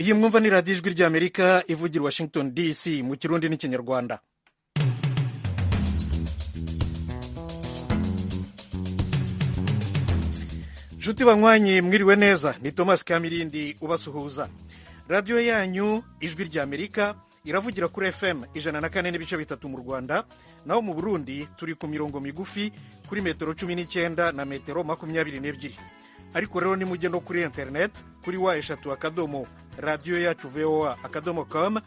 iyi mwumva ni radiyo ijwi ry'amerika ivugira Washington DC mu kirundi n'ikinyarwanda. nshuti banywanyi mwiriwe neza, ni Thomas Kamirindi ubasuhuza. radiyo yanyu ijwi ry'amerika iravugira kuri FM 104.3 mu Rwanda, naho mu Burundi turi ku mirongo migufi kuri metero 19 na metero 22. ariko rero nimujye no kuri internet kuri wa3 radiyo yacu voa.com,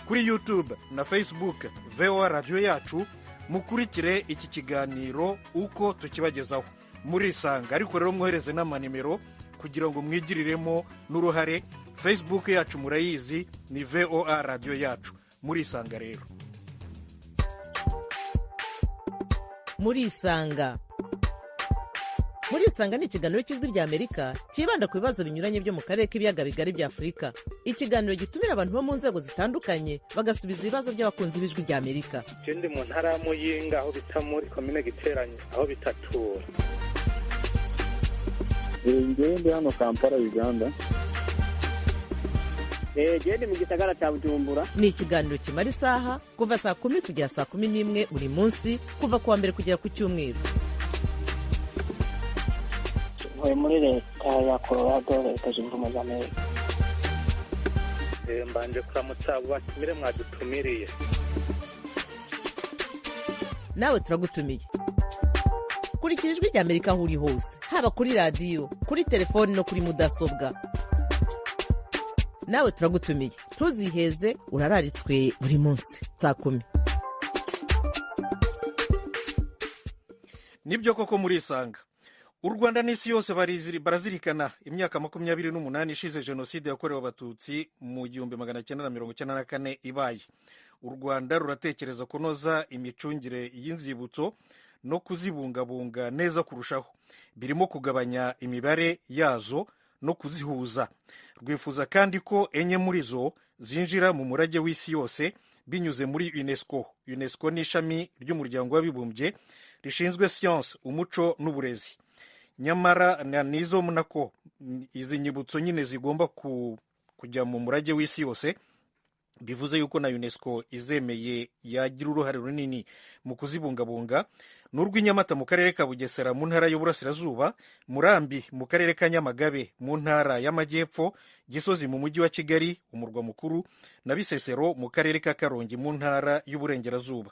kuri YouTube na Facebook VOA radiyo yacu, mukurikire iki kiganiro uko tukibagezaho murisanga. ariko rero mwohereze n'amanimero kugira ngo mwigiriremo n'uruhare. Facebook yacu murayizi, ni VOA radiyo yacu, murisanga rero. Murisanga ni ikiganiro cy'ijwi ry'Amerika kibanda ku bibazo binyuranye byo mu karere k'ibiyaga bigari bya Afurika. Ikiganiro gitumira abantu bo mu nzego zitandukanye bagasubiza ibibazo by'abakunzi b'ijwi ry'Amerika. Ndi mu ntara ya Muyinga aho bita muri komine Giteranyi aho bitatura. Ndi hano Kampala, Uganda. Ndi mu gisagara cya Bujumbura. Ni ikiganiro kimara isaha kuva saa 10 kugera saa 11 buri munsi, kuva kuwa mbere kugera ku cyumweru. Muri leta ya Colorado, leta zunze ubumwe za Amerika. Mbanje kuramutsa abo batumire mwadutumiriye. Nawe turagutumiye. Kurikira ijwi ry'Amerika aho uri hose, haba kuri radiyo, kuri telefoni no kuri mudasobwa. Nawe turagutumiye, ntuziheze, urararitswe buri munsi saa 10. Nibyo koko murisanga. U Rwanda n'isi yose barazirikana imyaka 28 ishize jenoside yakorewe abatutsi mu 1994 ibaye. U Rwanda ruratekereza kunoza imicungire y'inzibutso no kuzibungabunga neza kurushaho, birimo kugabanya imibare yazo no kuzihuza. Rwifuza kandi ko enye muri zo zinjira mu murage w'isi yose binyuze muri UNESCO. UNESCO ni ishami ry'umuryango w'abibumbye rishinzwe siyansi, umuco n'uburezi. Nyamara nizo munako izi nyibutso nyine zigomba kujya mu murage w'isi yose, bivuze yuko na UNESCO izemeye yagira uruhare runini mu kuzibungabunga. N'urw'inyamata mu karere ka Bugesera mu ntara y'Uburasirazuba, Murambi mu karere ka Nyamagabe mu ntara y'Amajyepfo, Gisozi mu mujyi wa Kigali umurwa mukuru, na Bisesero mu karere ka Karongi mu ntara y'Uburengerazuba.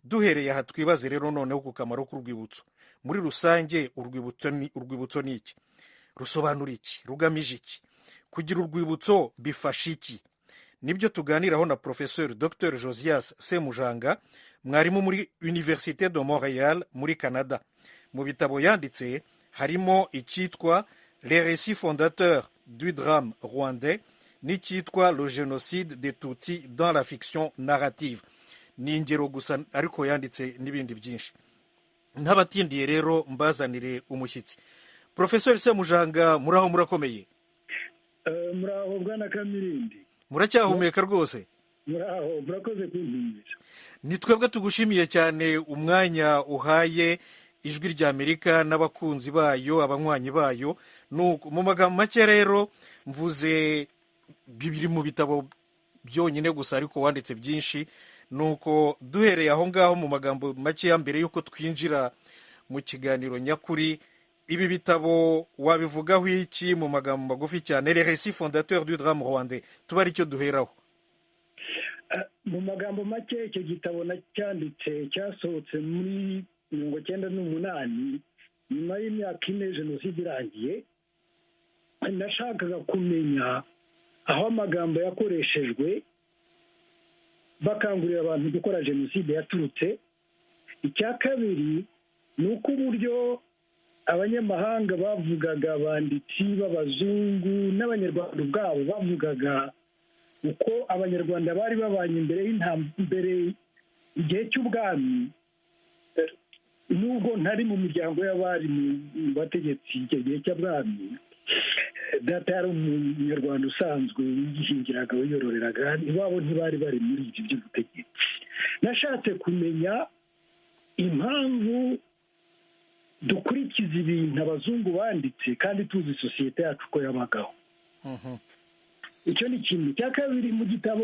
Duhereye aha twibaze rero noneho ku kamaro k'urwibutso. Muri rusange urwibutso ni iki? Rusobanura iki? Rugamije iki? Kugira urwibutso bifasha iki? Nibyo tuganiraho na Professeur Dr Josias Semujanga, mwarimu muri Université de Montréal muri Canada. Mu bitabo yanditse harimo icyitwa Les récits fondateurs du drame rwandais n'icyitwa Le génocide des Tutsis dans la fiction narrative. Ni ingero gusa ariko yanditse n'ibindi byinshi. Ntabatindiye rero mbazanire umushyitsi. Professeur Semujanga, muraho murakomeye? Muraho bwana Kamirindi. Muracyahumeka rwose? Muraho, murakoze kuntumira. Ni twebwe tugushimiye cyane umwanya uhaye ijwi ry'Amerika n'abakunzi bayo, abanywanyi bayo. Mu magambo make rero mvuze bibiri mu bitabo byonyine gusa ariko wanditse byinshi. Nuko duhereye aho ngaho mu magambo make ya mbere yuko twinjira mu kiganiro nyakuri, ibi bitabo wabivugaho iki mu magambo magufi cyane? Les récits fondateurs du drame rwandais, tuba ari cyo duheraho. Mu magambo make, icyo gitabo nacyanditse cyasohotse muri 1998 nyuma y'imyaka 4 jenoside irangiye. Nashakaga kumenya aho amagambo yakoreshejwe bakangurira abantu gukora jenoside yaturutse. Icya kabiri ni uko uburyo abanyamahanga bavugaga, abanditsi b'abazungu n'abanyarwanda ubwabo bavugaga uko abanyarwanda bari babanye imbere igihe cy'ubwami. Nubwo ntari mu miryango y'abari mu bategetsi icyo gihe cy'abwami, data yari umunyarwanda usanzwe wigihingiraga, wiyororeraga, iwabo ntibari bari muri ibyo by'ubutegetsi. Nashatse kumenya impamvu dukurikiza ibintu abazungu banditse kandi tuzi sosiyete yacu uko yabagaho. icyo ni kimwe. Cya kabiri, mu gitabo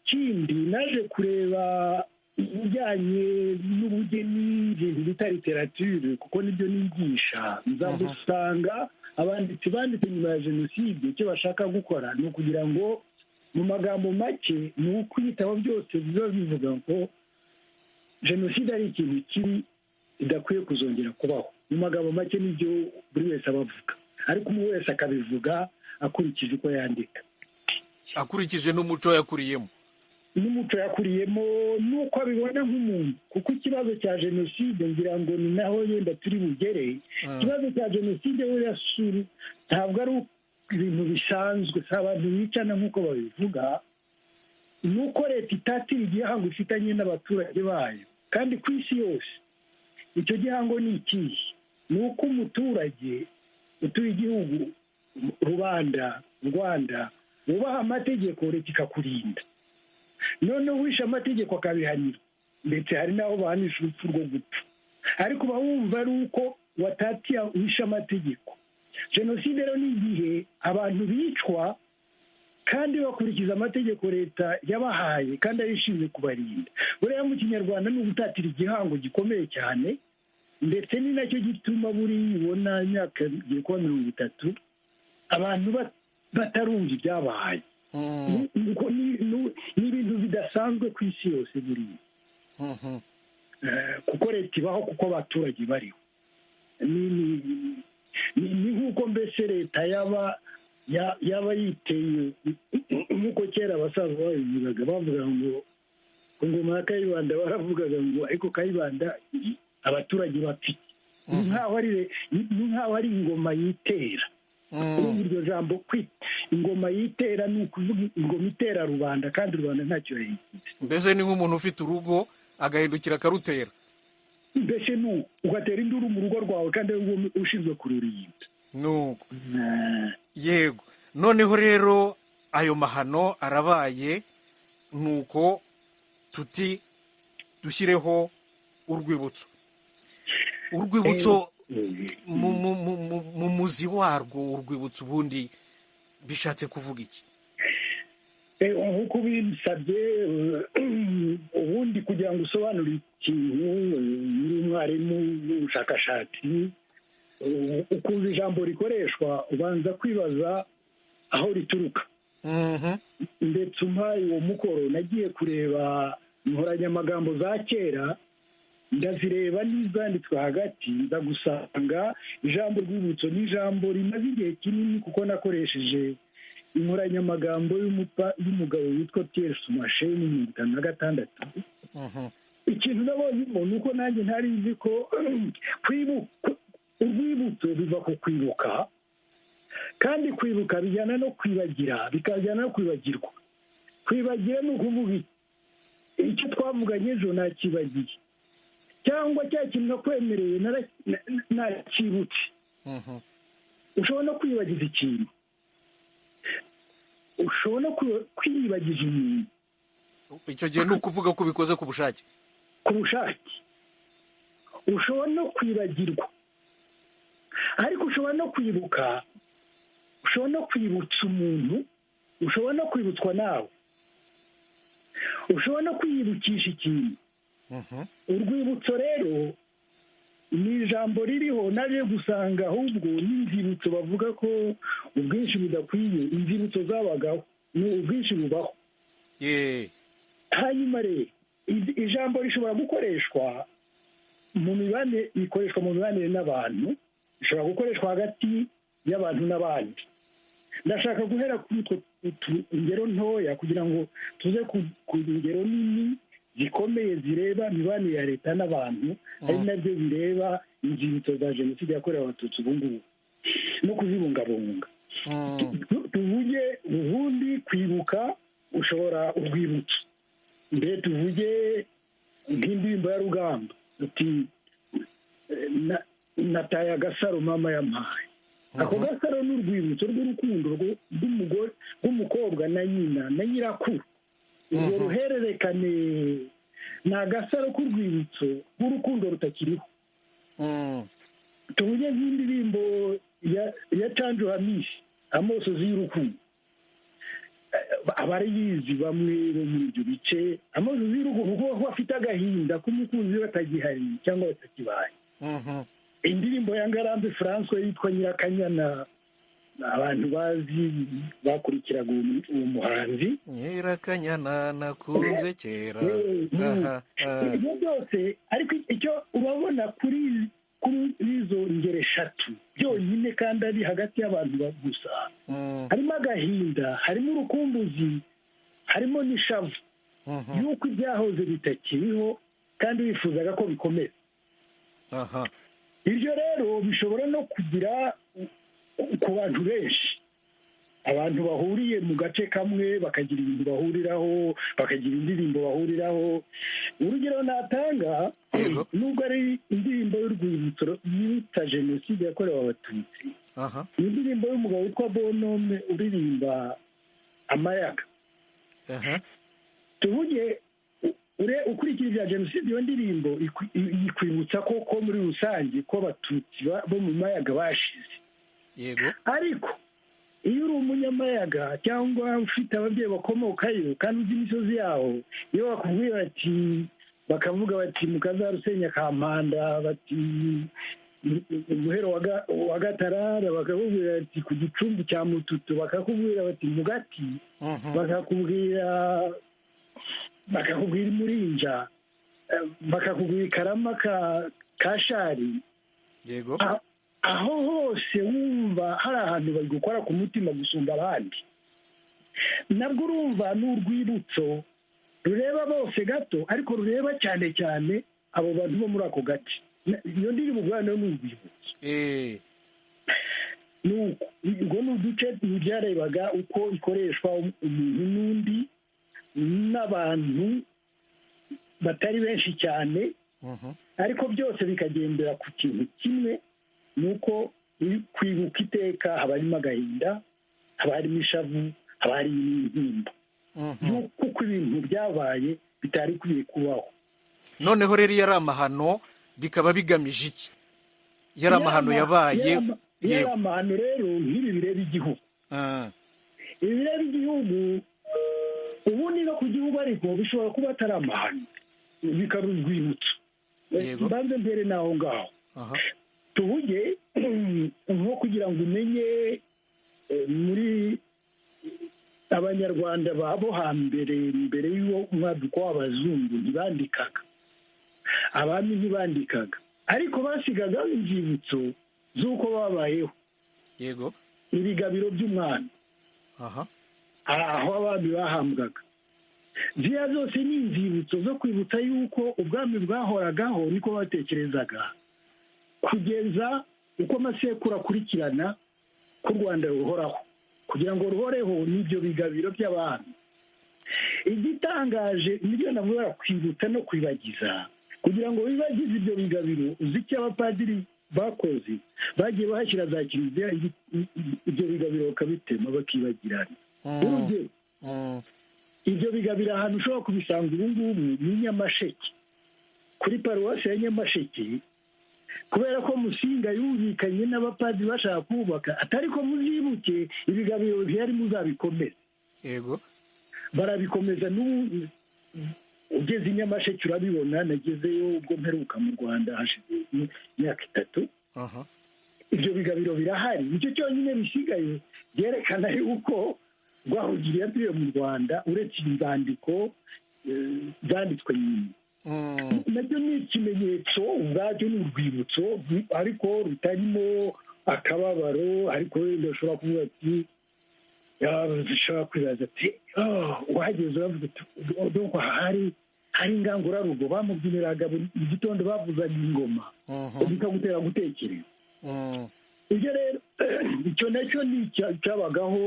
kindi naje kureba ibijyanye n'ubugeni, ibintu bita literature, kuko nibyo nigisha. nza gusanga abanditsi banditse nyuma ya jenoside icyo bashaka gukora ni ukugira ngo mu magambo make ni uko ibitabo byose biba bivuga ko jenoside ari ikintu kibi idakwiye kuzongera kubaho. mu magambo make nibyo buri wese aba avuga, ariko umwe wese akabivuga akurikije uko yandika, akurikije n'umuco yakuriyemo n'uko abibona nk'umuntu. kuko ikibazo cya jenoside ngira ngo ni naho yenda turi bugere. ikibazo cya jenoside we yasura ntabwo ari ibintu bisanzwe, si abantu bicana nk'uko babivuga. ni uko leta itatira igihango ifitanye n'abaturage bayo, kandi ku isi yose icyo gihango ni ikihe? ni uko umuturage utuye igihugu, rubanda, Rwanda, wubaha amategeko, leta ikakurinda. noneho uwishe amategeko akabihanirwa, ndetse hari n'aho bahanisha urupfu rwo gupfa. ariko uba wumva ari uko watatiye wishe amategeko. jenoside rero ni igihe abantu bicwa kandi bakurikiza amategeko leta yabahaye kandi ari ishinzwe kubarinda. buriya mu kinyarwanda ni ugutatira igihango gikomeye cyane, ndetse ni nacyo gituma ubona imyaka igiye kuba 30 abantu batarumva ibyabaye. ni ibintu bidasanzwe ku isi yose buriya. kuko leta ibaho kuko abaturage bariho. ni nk'uko mbese leta yaba yiteye, nk'uko kera abasaza babivugaga, bavuga ngo ku ngoma ya Kayibanda baravugaga ngo ariko Kayibanda abaturage bafite. ni nk'aho ari ingoma yitera. urumva iryo jambo ingoma yitera ni ukuvuga ingoma itera rubanda, kandi rubanda ntacyo yayigize. mbese ni nk'umuntu ufite urugo agahindukira akarutera, mbese ugatera induru mu rugo rwawe kandi ari wowe ushinzwe kururinda. nuko yego. noneho rero ayo mahano arabaye, nuko tuti dushyireho urwibutso mu muzi warwo. urwibutso ubundi bishatse kuvuga iki? nk'uko binsabye, ubundi kugira ngo usobanure ikintu uri umwarimu n'umushakashatsi, ukumva ijambo rikoreshwa ubanza kwibaza aho rituruka. ndetse umpaye uwo mukoro nagiye kureba inkoranyamagambo za kera, ndazireba n'izanditswe hagati, nza gusanga ijambo rwibutso ni ijambo rimaze igihe kinini, kuko nakoresheje inkoranyamagambo y'umugabo witwa Pierre Sumashe mu 1956. ikintu nabonyemo ni uko nanjye ntari nzi ko urwibutso biva ku kwibuka, kandi kwibuka bijyana no kwibagira, bikajyana no kwibagirwa. kwibagira ni ukuvuga icyo twavuganye ejo nakibagiye, cyangwa cya kintu nakwemereye nakibutse. ushobora no kwibagiza ikintu, ushobora no kwiyibagiza umuntu. icyo gihe ni ukuvuga ko ubikoze ku bushake. ushobora no kwibagirwa, ariko ushobora no kwibuka, ushobora no kwibutsa umuntu, ushobora no kwibutswa nawe, ushobora no kwiyibukisha ikintu. urwibutso rero ni ijambo ririho, naje gusanga ahubwo n'inzibutso bavuga ko ubwinshi budakwiye. inzibutso zabagaho, ni ubwinshi bubaho. hanyuma rero ijambo rishobora gukoreshwa mu mibanire, rikoreshwa mu mibanire n'abantu, rishobora gukoreshwa hagati y'abantu n'abandi. ndashaka guhera kuri utwo ingero ntoya kugira ngo tuze ku ngero nini zikomeye zireba imibanire ya leta n'abantu, ari nabyo bireba inzibutso za jenoside yakorewe abatutsi ubu ngubu no kuzibungabunga. tuvuge ubundi kwibuka, ushobora urwibutso. mbere tuvuge nk'indirimbo ya Rugamba, uti nataye agasaro mama yampaye. ako gasaro ni urwibutso rw'urukundo rw'umukobwa na nyina na nyirakuru. urwo ruhererekane ni agasaro k'urwibutso rw'urukundo rutakiriho. tuvuge nk'indirimbo ya Canjo Hamisi, amosozi y'urukundo. abariyizi bamwe bo muri ibyo bice amazu y'urugo bafite agahinda k'umukunzi we batagihari cyangwa batakibaye. Indirimbo ya Ngarambe François yitwa Nyirakanyana, abantu bazi bakurikiraga uwo muhanzi. Nyirakanyana nakunze kera. Ibyo byose ariko icyo urabona kuri izo ngero eshatu byonyine kandi ari hagati y'abantu gusa, harimo agahinda, harimo urukumbuzi, harimo n'ishavu y'uko ibyahoze bitakiriho kandi bifuzaga ko bikomeza. Ibyo rero bishobora no kugira ku bantu benshi, abantu bahuriye mu gace kamwe bakagira ibintu bahuriraho, bakagira indirimbo bahuriraho. Urugero natanga, nubwo ari indirimbo y'urwibutso yita jenoside yakorewe abatutsi, ni indirimbo y'umugabo witwa Bonhomme uririmba Amayaga. Tuvuge ukurikira ibya jenoside, iyo ndirimbo ikwibutsa ko muri rusange ko abatutsi bo mu mayaga bashize. Ariko iyo uri umunyamayaga cyangwa ufite ababyeyi bakomokayo kandi uzi imisozi yaho, iyo bakubwira bati, bakavuga bati Mukazarusenya Kampanda, bati Muhero wa Gatarara, bakakubwira bati ku Gicumbi cya Mututu, bakakubwira bati Mugati, bakakubwira Murinja, bakakubwira Karama ka Shari. Aho hose wumva hari ahantu bari gukora ku mutima gusumba abandi. Nabwo urumva ni urwibutso rureba bose gato, ariko rureba cyane cyane abo bantu bo muri ako gace. Iyo ndirimbo ubwayo ni urwibutso. Ubwo ni uduce byarebaga uko ikoreshwa umuntu n'undi n'abantu batari benshi cyane, ariko byose bikagendera ku kintu kimwe, nuko kwibuka iteka haba harimo agahinda, haba harimo ishavu, haba harimo intimba kuko ibintu byabaye bitari kwiye kubaho. Noneho rero yari amahano, bikaba bigamije iki? Yari amahano yabaye. Yari amahano rero nk'ibi bireba igihugu. Ibi bireba igihugu ubundi no ku gihugu, ariko bishobora kuba atari amahano, bikaba urwibutso. Mbanze mbere naho ngaho. Tuvuge nko kugira ngo umenye muri abanyarwanda babo hambere, mbere y'uwo mwaduko w'abazungu ntibandikaga, abami ntibandikaga, ariko basigaga inzibutso z'uko babayeho. Ibigabiro by'umwami, aho abami bahambwaga. Ziriya zose ni inzibutso zo kwibutsa yuko ubwami bwahoragaho, niko batekerezaga, kugeza uko amasekuru akurikirana ko u Rwanda ruhoraho. Kugira ngo ruhoreho n'ibyo bigabiro by'abantu. Igitangaje nibyo navuga, kwibutsa no kwibagiza. Kugira ngo bibagize ibyo bigabiro, uzi icyo abapadiri bakoze? Bagiye bahashyira za kiliziya, ibyo bigabiro bakabitema bakibagirana. Urugero, ibyo bigabiro ahantu ushobora kubisanga ubu ngubu ni Nyamasheke, kuri paruwasi ya Nyamasheke, kubera ko Musinga yumvikanye n'abapadiri bashaka kubaka, atari ko muzibuke ibigabiro bihari muzabikomeza. Barabikomeza n'ubu. Ugeze i Nyamasheke urabibona, nagezeyo ubwo mperuka mu Rwanda hashize imyaka 3. Ibyo bigabiro birahari. Nicyo cyonyine bisigaye byerekana yuko rwahugiriye atuye mu Rwanda, uretse inzandiko zanditswe nyuma. Nabyo ni ikimenyetso ubwacyo, ni urwibutso, ariko rutarimo akababaro. Ariko wenda ushobora kuvuga ati, ushobora kwibaza ati, wahageze uravuga ati, hari ingangurarugo bamubyiniraga mu gitondo, bavuzaga ingoma, bikagutera gutekereza. Ibyo rero, icyo nacyo ni cyabagaho,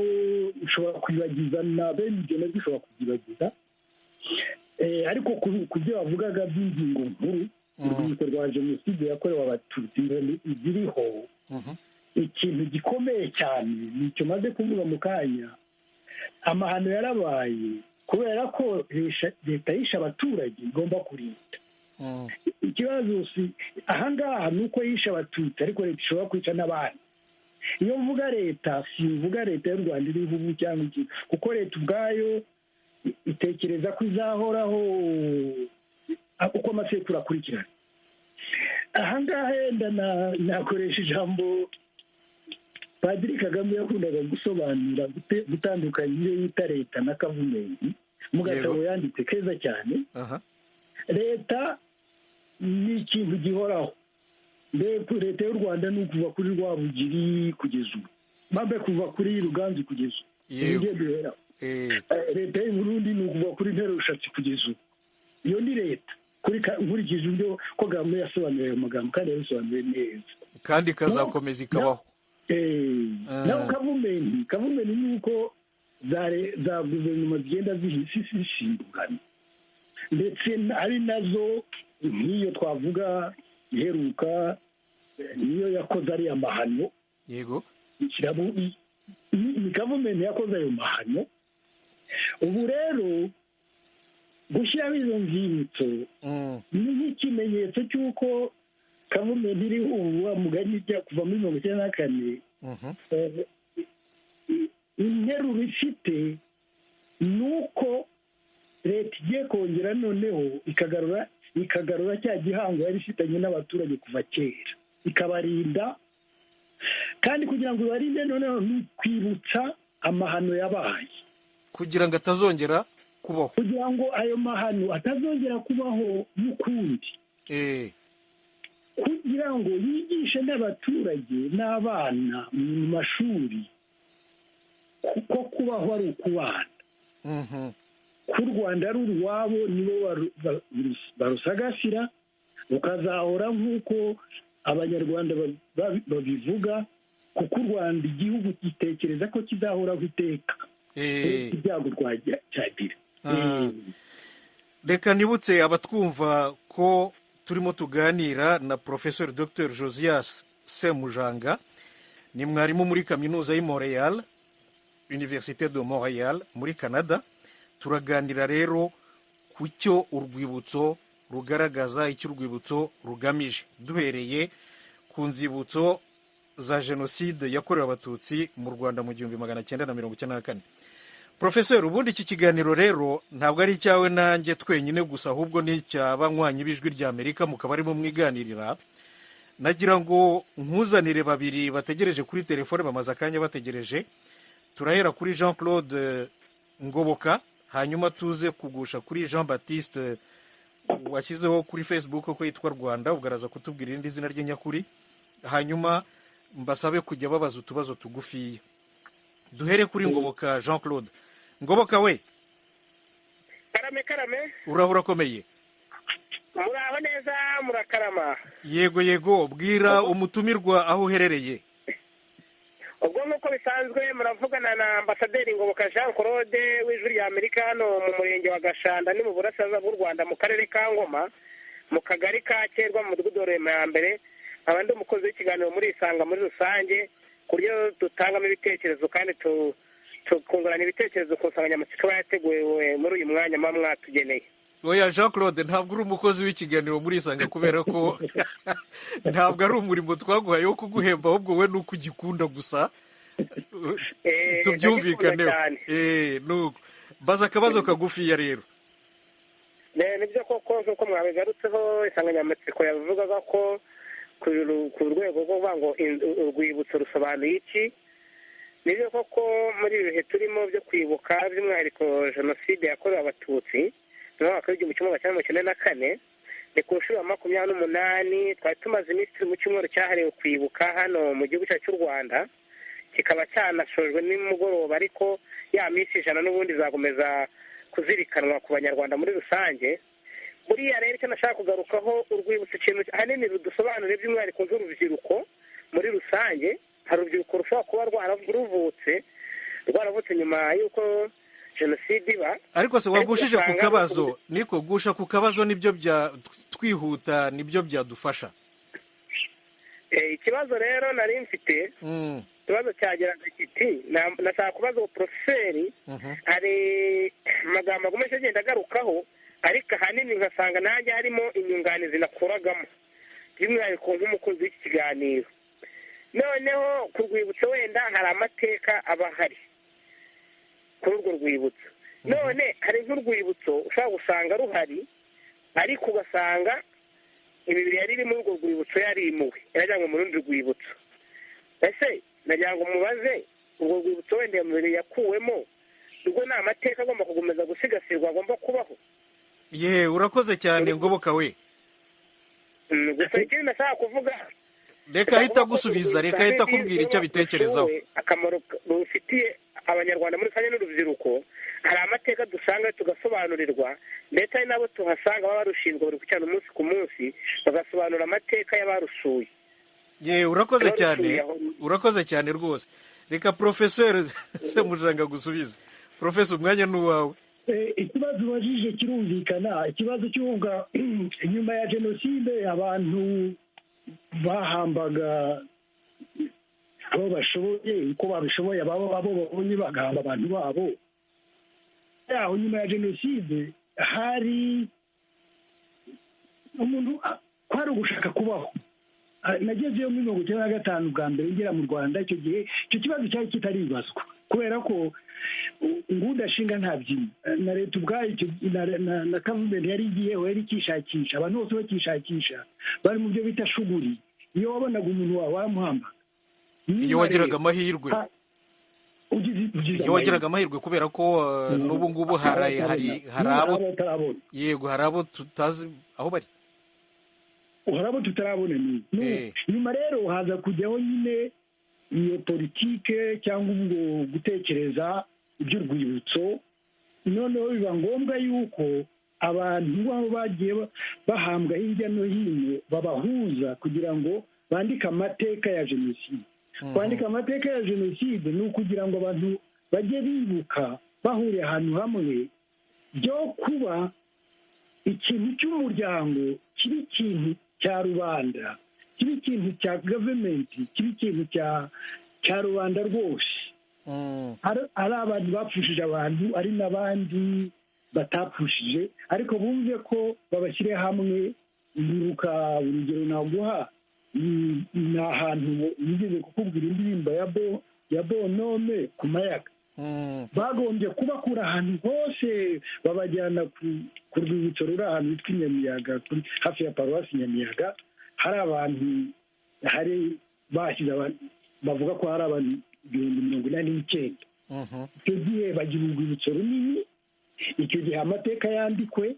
ushobora kwibagiza na bene ibyo nabyo ushobora kubyibagiza. Ariko ku byo bavugaga by'ingingo nkuru, urwibutso rwa jenoside yakorewe abatutsi ziriho, ikintu gikomeye cyane nicyo maze kuvuga mu kanya. Amahano yarabaye kubera ko leta yishe abaturage igomba kurinda. Ikibazo si ahangaha ni uko yishe abatutsi, ariko leta ishobora kwica n'abandi. iyo mvuga leta simvuga leta y'u rwanda iriho ubu cyangwa iki, kuko leta ubwayo itekereza ko izahoraho uko amasekuru akurikirana. ahangaha yenda nakoresha ijambo Padiri Kagame yakundaga gusobanura gutandukanya iyo yita leta na kavumenti mu gatabo yanditse keza cyane. Leta ni ikintu gihoraho. Leta y'u Rwanda ni ukuva kuri Rwabugiri kugeza ubu, mabe kuva kuri Ruganzu kugeza ubu. Leta y'u Burundi ni ukuva kuri Nterushatsi kugeza ubu. Iyo ni leta nkurikije uburyo ko Kagame yasobanuye ayo magambo kandi yabisobanuye neza, kandi ikazakomeza ikabaho. naho kavumenti ni uko za guverinoma zigenda zishingurana, ndetse ari nazo nk'iyo twavuga iheruka niyo yakoze ariya mahano. Yego, ni kavumenti yakoze ayo mahano. Ubu rero gushyiraho izo nzibutso ni nk'ikimenyetso cy'uko kavumenti iriho ubu mugani ijya kuva muri 1994. Interuro ifite ni uko leta igiye kongera noneho ikagarura cya gihango yari ifitanye n'abaturage kuva kera, ikabarinda. Kandi kugira ngo ibarinde noneho ni kwibutsa amahano yabaye, kugira ngo atazongera kubaho, kugira ngo ayo mahano atazongera kubaho n'ukundi, kugira ngo yigishe n'abaturage n'abana mu mashuri ko kubaho ari ukubana, ko u Rwanda ari urwabo, nibo barusagasira rukazahora nk'uko Abanyarwanda babivuga, kuko u Rwanda igihugu gitekereza ko kizahoraho iteka ibyago cyagira. Reka nibutse abatwumva ko turimo tuganira na Professeur Dr Josias Semujanga, ni mwarimu muri kaminuza y'i Montreal, Université de Montréal muri Canada. Turaganira rero ku cyo urwibutso rugaragaza, icyo urwibutso rugamije, duhereye ku nzibutso za jenoside yakorewe abatutsi mu Rwanda mu 1994. Professeur, ubundi iki kiganiro rero ntabwo ari icyawe nanjye twenyine gusa, ahubwo ni icy'abanywanyi b'Ijwi ry'Amerika, mukaba arimo mwiganirira. Nagira ngo nkuzanire babiri bategereje kuri telefone, bamaze akanya bategereje. Turahera kuri Jean Claude Ngoboka, hanyuma tuze kugusha kuri Jean Baptiste washyizeho kuri Facebook ko yitwa Rwanda, ubwaraza kutubwira irindi zina rye nyakuri, hanyuma mbasabe kujya babaza utubazo tugufiya. Duhere kuri Ngoboka. Jean Claude Ngoboka, we karame urahura komeye? muraho neza, murakarama? Yego, bwira umutumirwa aho uherereye. ubwo nk'uko bisanzwe muravugana na Ambasaderi Ngoboka Jean Claude w'Ijwi ry'Amerika hano mu murenge wa Gashanda, ni mu burasirazuba bw'u Rwanda, mu karere ka Ngoma, mu kagari ka Kerwa, mu mudugudu wa Rema ya mbere. Abandi umukozi w'ikiganiro muri Isanga muri rusange, ku buryo dutangamo ibitekerezo kandi tukungurana ibitekerezo ku nsanganyamatsiko yateguwe muri uyu mwanya muba mwatugeneye. Oya Jean Claude, ntabwo uri umukozi w'ikiganiro muri Isanga, kubera ko ntabwo ari umurimo twaguhaye wo kuguhemba, ahubwo we nuko ugikunda gusa. Tubyumvikaneho. Nuko baza akabazo kagufiya rero. Nibyo koko nk'uko mwabigarutseho, insanganyamatsiko yavugaga ko ku rwego rwo kuvuga ngo urwibutso rusobanuye iki. Nibyo koko muri ibi bihe turimo byo kwibuka by'umwihariko jenoside yakorewe abatutsi mu mwaka w'1994, ni ku nshuro ya 28 twari tumaze iminsi mu cyumweru cyahariwe kwibuka hano mu gihugu cyacu cy'u Rwanda, kikaba cyanashojwe nimugoroba, ariko ya minsi 100 n'ubundi zakomeza kuzirikanwa ku Banyarwanda muri rusange. Buriya rero icyo nashaka kugarukaho, urwibutso ikintu ahanini rudusobanurira by'umwihariko nk'urubyiruko muri rusange. Hari urubyiruko rushobora kuba rwaravutse nyuma y'uko jenoside iba. Ariko se wagushije ku kabazo, niko gusha ku kabazo nibyo twihuta, nibyo byadufasha. Ikibazo rero nari mfite, ikibazo cyageraga kiti, nashaka kubaza Profeseri, hari amagambo akomeje agenda agarukaho, ariko ahanini nkasanga nanjye harimo inyunganizi nakuragamo by'umwihariko nk'umukunzi w'iki kiganiro. noneho ku rwibutso wenda hari amateka aba ahari kuri urwo rwibutso. None hari nk'urwibutso ushobora gusanga ruhari ariko ugasanga imibiri yari iri muri urwo rwibutso yarimuwe yarajyanywe mu rundi rwibutso. Ese nagira ngo mubaze urwo rwibutso wenda iyo mibiri yakuwemo ubwo ni amateka agomba gukomeza gusigasirwa agomba kubaho? ye urakoze cyane Ngoboka we. Gusa ikindi nashaka kuvuga, reka ahita gusubiza, reka ahita akubwira icyo abitekerezaho. akamaro rufitiye abanyarwanda muri kanya n'urubyiruko, hari amateka dusanga tugasobanurirwa, ndetse hari n'abo tuhasanga baba barushinzwe buri gucana umunsi ku munsi bagasobanura amateka y'abarusuye. ye urakoze cyane, urakoze cyane rwose. Reka Profeseri Semujanga gusubiza. Profesor, umwanya ni uwawe. Ikibazo ubajije kirumvikana. Ikibazo cy'uvuga nyuma ya jenoside abantu bahambaga abo bashoboye uko babishoboye, abo babonye bagahamba abantu babo. Yaho nyuma ya jenoside hari umuntu kwari ugushaka kubaho. Nagezeyo muri 1995 bwa mbere ngera mu Rwanda. Icyo gihe icyo kibazo cyari kitaribazwa kubera ko ngudashinga ntabyina na leta ubwayo na gavumenti yari igiyeho yari ikishakisha, abantu bose bakishakisha bari mu byo bita shuguri. Iyo wabonaga umuntu wawe waramuhamba, iyo wagiraga amahirwe, iyo wagiraga amahirwe kubera ko n'ubu ngubu hari abo yego hari abo tutazi aho bari, hari abo tutarabona. Nyuma rero haza kujyaho nyine iyo politike cyangwa ubwo gutekereza iby'urwibutso. Noneho biba ngombwa yuko abantu babo bagiye bahambwa hirya no hino babahuza kugira ngo bandike amateka ya jenoside. Kwandika amateka ya jenoside ni ukugira ngo abantu bajye bibuka bahuriye ahantu hamwe, byo kuba ikintu cy'umuryango kiba ikintu cya rubanda, kiba ikintu cya gavumenti, kiba ikintu cya rubanda rwose. Ari abantu bapfushije abantu, ari n'abandi batapfushije, ariko bumve ko babashyire hamwe. Ndibuka urugero naguha ni ahantu nigeze kukubwira indirimbo ya Bonome ku Mayaga. Bagombye kubakura ahantu hose babajyana ku rwibutso ruri ahantu hitwa Nyamiyaga, hafi ya paruwasi Nyamiyaga. Hari abantu hari bashyize abantu bavuga ko hari abantu 189. Icyo gihe bagira urwibutso runini. Icyo gihe amateka yandikwe,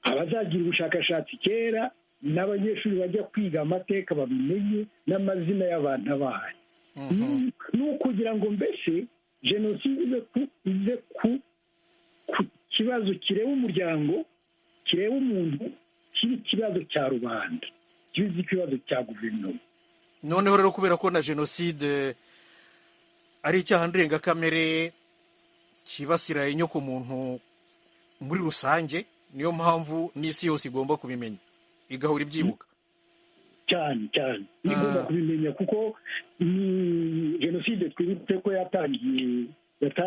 abazagira ubushakashatsi kera n'abanyeshuri bajya kwiga amateka babimenye n'amazina y'abantu abaye. Ni ukugira ngo mbese jenoside ize ku kibazo kireba umuryango, kireba umuntu, kiba ikibazo cya rubanda, kiba ikibazo cya guverinoma. Noneho rero kubera ko na jenoside ari icyaha ndengakamere kibasira inyoko muntu muri rusange, niyo mpamvu n'isi yose igomba kubimenya igahura ibyibuka cyane igomba kubimenya, kuko ni jenoside twibutse ko yatangiye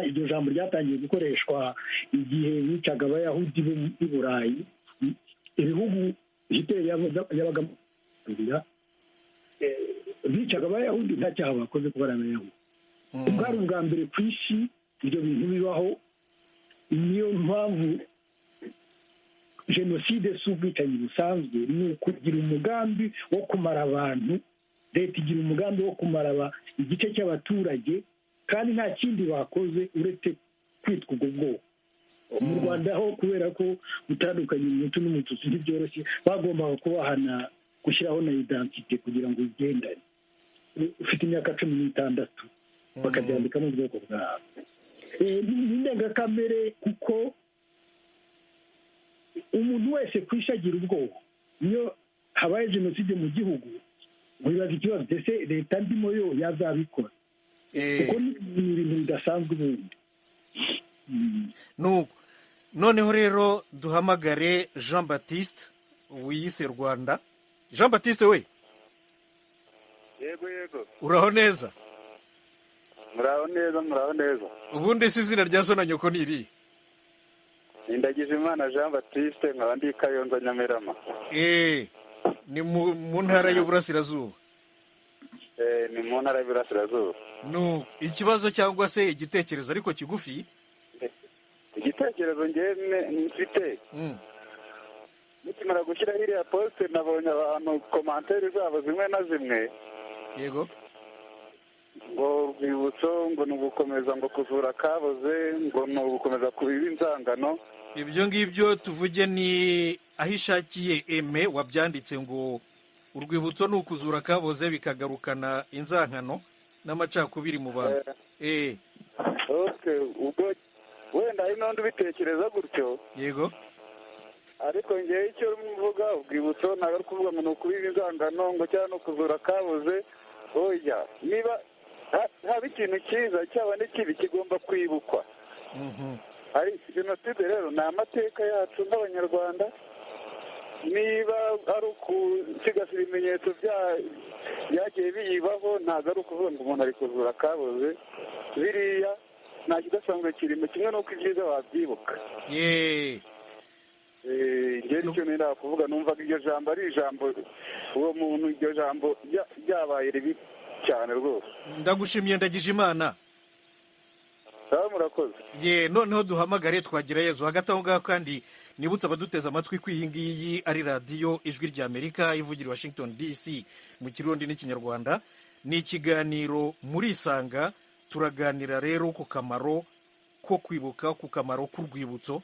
iryo jambo ryatangiye gukoreshwa igihe bicaga abayahudi bo i Burayi. Ibihugu Hitler yabaga bicaga abayahudi nta cyaha bakoze kuba ari abayahudi. Ubwari ubwa mbere ku isi ibyo bintu bibaho. Niyo mpamvu jenoside si ubwicanyi busanzwe, ni ukugira umugambi wo kumara abantu. Leta igira umugambi wo kumara igice cy'abaturage, kandi nta kindi bakoze uretse kwitwa ubwo bwoko. Mu Rwanda ho kubera ko gutandukanya umutu n'umututsi ntibyoroshye, bagombaga kubahana, gushyiraho na identite kugira ngo bigendane. Ufite imyaka 16 bakabyandika mu bwoko bwawe. Ni indengakamere kuko umuntu wese kwishagira ubwoba. Niyo habaye jenoside mu gihugu wibaza ikibazo, ese leta ndimo yo yazabikora? Kuko ni ibintu bidasanzwe ubundi. Noneho rero duhamagare Jean Baptiste wiyise Rwanda. Jean Baptiste we. Yego. Uraho neza? Muraho neza. Ubundi si izina rya so na nyoko ni iri? Ndagijimana Jean Baptiste, nkaba ndi Kayonza Nyamirama. Ni mu ntara y'Uburasirazuba. ni mu ntara y'Iburasirazuba. no ikibazo cyangwa se igitekerezo ariko kigufi. Igitekerezo njyewe mfite nikimara gushyiraho iriya posite nabonye abantu komantere zabo zimwe na zimwe yego ngo urwibutso ngo ni ugukomeza ngo kuzura kaboze ngo ni ugukomeza kubiba inzangano. ibyo ngibyo tuvuge ni aho ishakiye eme wabyanditse ngo urwibutso ni ukuzura kaboze bikagarukana inzankano n'amacakubiri mu bantu. ubwo wenda hari n'undi ubitekereza gutyo. Yego. Ariko ngewe icyo mvuga urwibutso ntabwo ari kuvuga ngo ni ukubiba inzangano ngo cyangwa ni ukuzura kabuze. Oya, niba haba ikintu cyiza cyaba n'ikibi kigomba kwibukwa. Ari jenoside rero ni amateka yacu nk'abanyarwanda. Niba ari ukusigasira ibimenyetso byagiye biyibaho ntabwo ari ukuvuga ngo umuntu ari kuzura kabuze. Biriya nta kidasanzwe kirimo kimwe n'uko ibyiza wabyibuka. Njyewe nicyo nenda kuvuga numvaga iryo jambo ari ijambo uwo muntu iryo jambo ryabaye ribi cyane rwose. Ndagushimiye ndagije Imana. Murakoze. Noneho duhamagare Twagirayezu hagati aho ngaho kandi nibutse abaduteze amatwi ko iyi ngiyi ari radiyo ijwi ry'Amerika ivugira Washington DC mu Kirundi n'Ikinyarwanda. Ni ikiganiro muri Isanga, turaganira rero ku kamaro ko kwibuka, ku kamaro k'urwibutso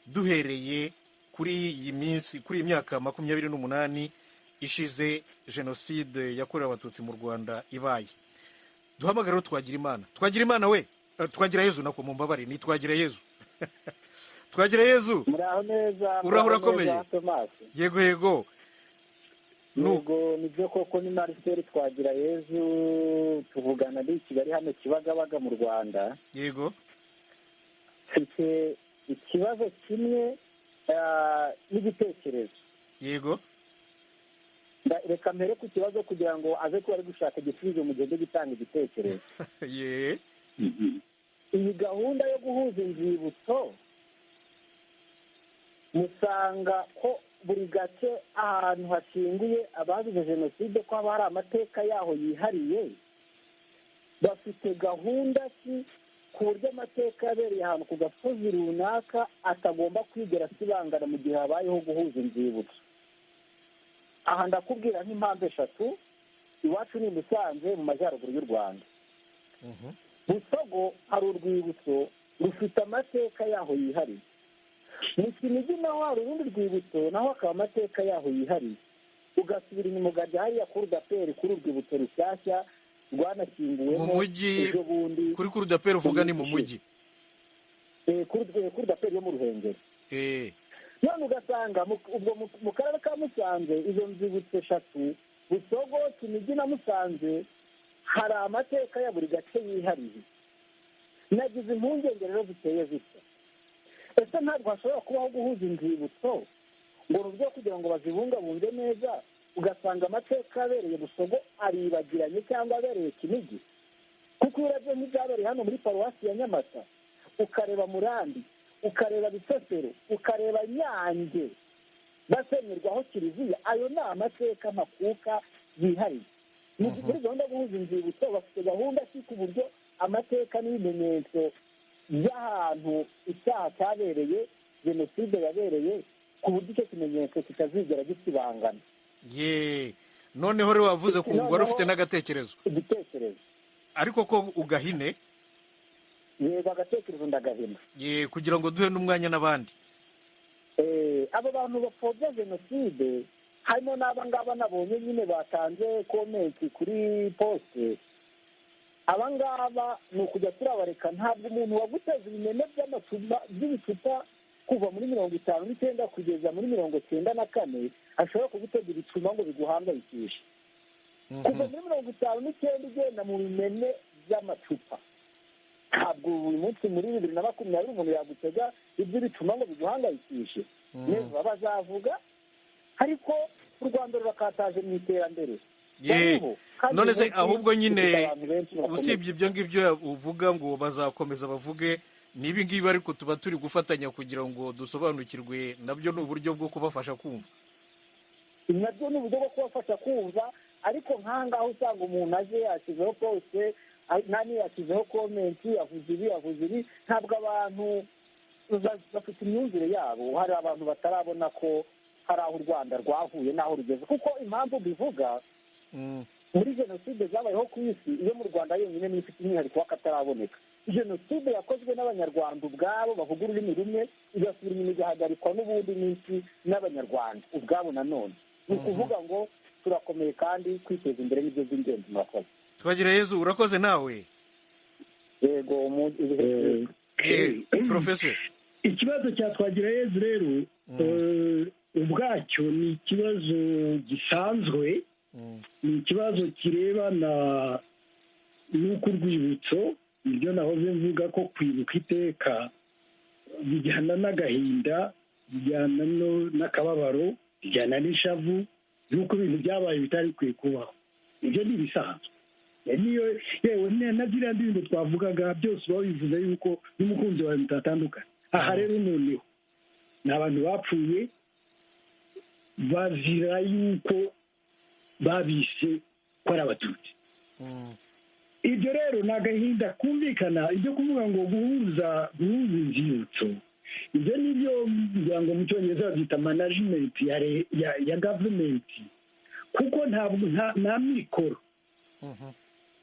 duhereye kuri iyi minsi, kuri iyi myaka 28 ishize jenoside yakorewe abatutsi mu Rwanda ibaye. Duhamagara Twagirimana. Twagirimana we, Twagirayezu nako mumbabare ni Twagirayezu. Twagirayezu. Muraho neza. Urahura komeye. Yego yego. Nugo nibyo koko ni Marcel Twagirayezu, tuvugana ndi Kigali hano Kibagabaga mu Rwanda. Yego. Mfite ikibazo kimwe n'igitekerezo. Yego. Reka mbere ku kibazo kugira ngo aze kuba ari gushaka igisubizo mu gihe cyo gutanga igitekerezo. Iyi gahunda yo guhuza inzibutso musanga ko buri gace ahantu hashinguye abazize jenoside ko haba hari amateka yaho yihariye, bafite gahunda ki ku buryo amateka yabereye ahantu ku gasozi runaka atagomba kwigera asibangana mu gihe habayeho guhuza inzibutso. Aha ndakubwira nk'impamvu eshatu. Iwacu ni Musanze mu majyaruguru y'u Rwanda. Busogo hari urwibutso rufite amateka yaho yihariye. Mu Kinigi naho hari urundi rwibutso naho hakaba amateka yaho yihariye. Ugasubira inyuma ukajya hariya kuri Daperi kuri urwibutso rushyashya rwanashyinguwemo mu mujyi kuri Daperi uvuga ni mu mujyi. Kuri Daperi yo mu Ruhengeri. None ugasanga mu karere ka Musanze izo nzibutso eshatu Busogo, Kinigi na Musanze hari amateka ya buri gace yihariye. Nagize impungenge rero ziteye zitya. Ese ntabwo hashobora kubaho guhuza inzibutso ngo rubyo kugira ngo bazibungabunge neza, ugasanga amateka abereye Busogo aribagiranye cyangwa abereye Kinigi? Kuko urebye nk'ibyabereye hano muri paruwasi ya Nyamata, ukareba Murambi, ukareba Bisesero, ukareba Nyange basenyerwaho kiliziya, ayo ni amateka makuka yihariye. Muri gahunda yo guhuza inzibutso bafite gahunda ku buryo amateka n'ibimenyetso by'ahantu icyaha cyabereye, jenoside yabereye, ku buryo icyo kimenyetso kitazigera gisibangana. Noneho rero wavuze ko wari ufite n'agatekerezo. Igitekerezo ariko ko ugahine. Yego, agatekerezo ndagahina. Kugira ngo duhe n'umwanya n'abandi. Abo bantu bapfobya jenoside harimo n'aba ngaba nabonye nyine batanze komenti kuri poste. Aba ngaba ni ukujya turabareka. Ntabwo umuntu waguteza ibimene by'ibicupa kuva muri 59 kugeza muri 94 ashobora kugutega ibicuma ngo biguhangayikishe. Kuva muri 59 ugenda mu bimene by'amacupa, ntabwo uyu munsi muri 2020 umuntu yagutega iby'ibicuma ngo biguhangayikishe. Neza bazavuga, ariko u Rwanda rurakataje mu iterambere. None se ahubwo nyine usibye ibyo ngibyo uvuga ngo bazakomeza bavuge, nibi ngibi ariko tuba turi gufatanya kugira ngo dusobanukirwe, nabyo ni uburyo bwo kubafasha kumva. Nabyo ni uburyo bwo kubafasha kumva, ariko nk'ahangaha usanga umuntu aje yashyizeho posite nani yashyizeho komenti yavuze ibi ntabwo abantu bafite imyumvire yabo. hari abantu batarabona ko hari aho u Rwanda rwahuye n'aho rugeze, kuko impamvu bivuga muri jenoside zabayeho ku isi, iyo mu Rwanda yonyine niyo ifite umwihariko w'akataraboneka. jenoside yakozwe n'abanyarwanda ubwabo bavuga ururimi rumwe, igasubira inyuma igahagarikwa n'ubundi n'isi n'abanyarwanda ubwabo nanone. ni ukuvuga ngo turakomeye kandi kwiteza imbere n'ibyo by'ingenzi. murakoze. Twagirayezu, urakoze nawe. yego Professor, ikibazo cya Twagirayezu rero ubwacyo ni ikibazo gisanzwe, ni ikibazo kirebana n'uko urwibutso, nibyo nahoze mvuga ko kwibuka iteka bijyana n'agahinda, bijyana n'akababaro, bijyana n'ishavu, y'uko ibintu byabaye bitari bikwiye kubaho. ibyo ni ibisanzwe. niyo yewe na ziriya ndirimbo twavugaga byose uba bivuze yuko n'umukunzi wawe mutatandukana. aha rero noneho ni abantu bapfuye bazira yuko babise ko ari abatutsi. ibyo rero ni agahinda kumvikana. ibyo kuvuga ngo guhuza inzibutso, ibyo ni byo kugira ngo mu cyongereza babyita management ya gavumenti, kuko nta mikoro.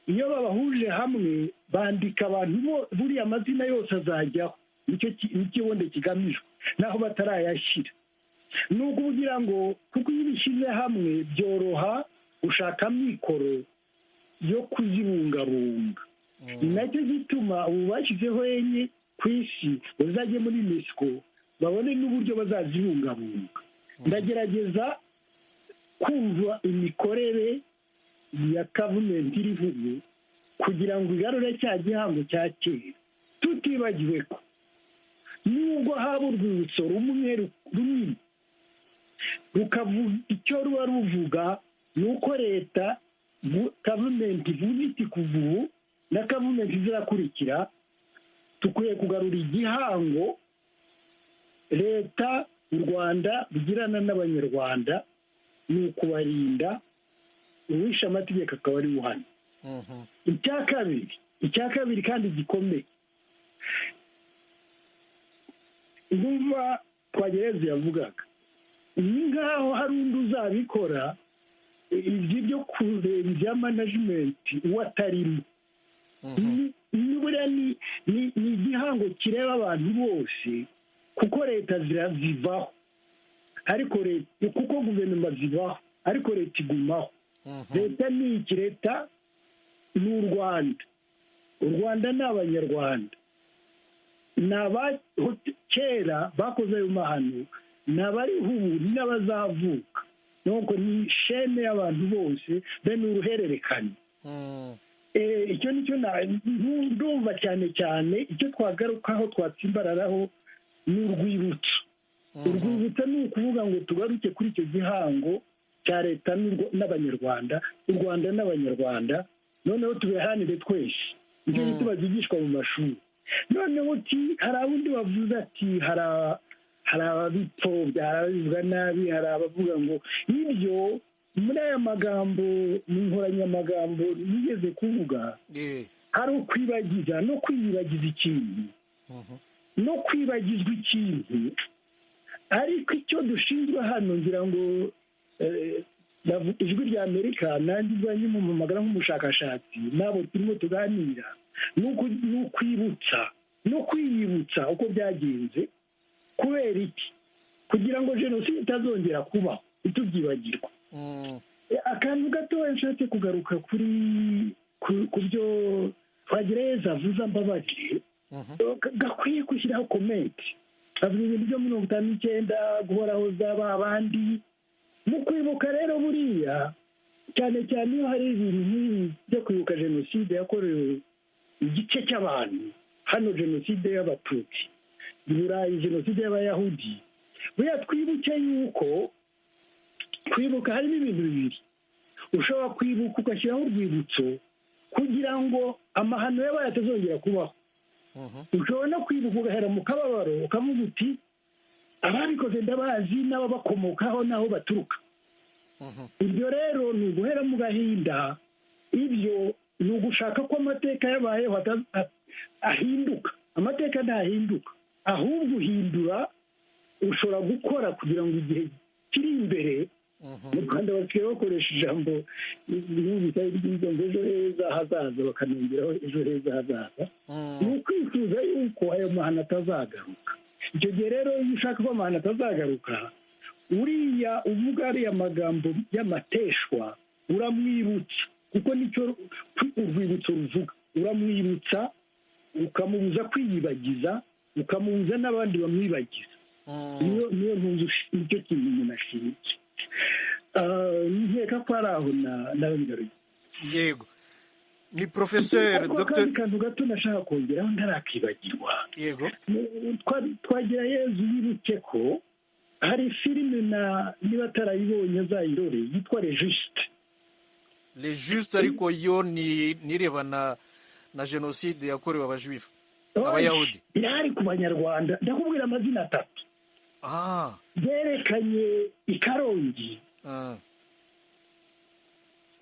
iyo babahuje hamwe bandika abantu buriya amazina yose azajyaho, nicyo wenda kigamijwe, naho batarayashyira. ni ukugira ngo kuko iyo bishyize hamwe byoroha gushaka mikoro yo kuzibungabunga. ni nacyo gituma ubu bashyizeho enye ku isi bazajye muri UNESCO babone n'uburyo bazazibungabunga. ndagerageza kumva imikorere ya gavumenti irivuye kugira ngo igarure cya gihango cya kera, tutibagiwe ko nubwo haba urwibutso rumwe runini rukavuga icyo ruba ruvuga, ni uko leta gavumenti ivuga iti kuva ubu na gavumenti zirakurikira tukwiye kugarura igihango leta u Rwanda rugirana n'abanyarwanda, ni ukubarinda uwishe amategeko akaba ari uhana. icya kabiri kandi gikomeye, ndumva Twagirayezu yavugaga, ni nk'aho hari undi uzabikora ibyo byo kureba ibya management uwatarimo. buriya ni igihango kireba abantu bose, kuko leta zivaho, ariko leta, kuko guverinoma zivaho ariko leta igumaho. leta ni iki? leta ni u Rwanda. u Rwanda ni abanyarwanda, ni kera bakoze ayo mahano, ni abariho ubu n'abazavuka. nuko ni shene y'abantu bose, bene uruhererekane. icyo nicyo ndumva cyane cyane icyo twagarukaho twatsimbararaho ni urwibutso. urwibutso ni ukuvuga ngo tugaruke kuri icyo gihango cya leta n'abanyarwanda, u Rwanda n'abanyarwanda, noneho tubihanire twese. ibyo bintu bazigishwa mu mashuri. noneho hari abundi bavuze ati hari ababipfobya, hari ababivuga nabi, hari abavuga ngo ibyo muri aya magambo, mu nkoranyamagambo nigeze kuvuga, hari ukwibagiza no kwiyibagiza ikintu, no kwibagizwa ikintu. ariko icyo dushinzwe hano, ngira ngo ijwi rya Amerika nanjye ubwanjye mpamagara nk'umushakashatsi, nabo turimo tuganira, ni ukwibutsa no kwiyibutsa uko byagenze. kubera iki? kugira ngo jenoside itazongera kubaho, itubyibagirwa. akantu gatoya nshatse kugaruka ku byo Twagirayezu avuze, mbabarire, gakwiye gushyiraho komenti. avuga ibintu byo 59 guhoraho zaba abandi. mu kwibuka rero buriya cyane cyane iyo hari ibintu nk'ibi byo kwibuka jenoside yakorewe igice cy'abantu, hano jenoside y'abatutsi, i Burayi jenoside y'abayahudi, buriya twibuke yuko kwibuka harimo ibintu bibiri. ushobora kwibuka ugashyiraho urwibutso kugira ngo amahano yabaye atazongera kubaho. ushobora no kwibuka ugahera mu kababaro ukavuga uti ababikoze ndabazi n'ababakomokaho n'aho baturuka. ibyo rero ni uguhera mu gahinda, ibyo ni ugushaka ko amateka yabayeho ahinduka. Amateka ntahinduka, ahubwo uhindura, ushobora gukora kugira ngo igihe kiri imbere, mu Rwanda basigaye bakoresha ijambo ry'inzo ngo ejo heza hazaza, bakanongeraho ejo heza hazaza. Ni ukwifuza yuko ayo mahano atazagaruka. Icyo gihe rero iyo ushaka ko amahano atazagaruka, uriya uvuga ariya magambo y'amateshwa uramwibutsa, kuko nicyo urwibutso ruvuga. Uramwibutsa, ukamubuza kwiyibagiza, ukamubuza n'abandi bamwibagiza. niyo mpamvu nicyo kintu umuntu ashinzwe. nkeka ko ari aho nabigaruye. yego, ni porofeseri dogiteri. kantu gato nashaka kongeraho ntarakibagirwa. yego, twagira yezu yibuke ko hari filime niba atarayibonye azayirore yitwa Rejuste. Rejuste ariko yo nirebana na jenoside yakorewe abajuifu, abayahudi. irahari ku banyarwanda, ndakubwira amazina 3 byerekanye i Karongi.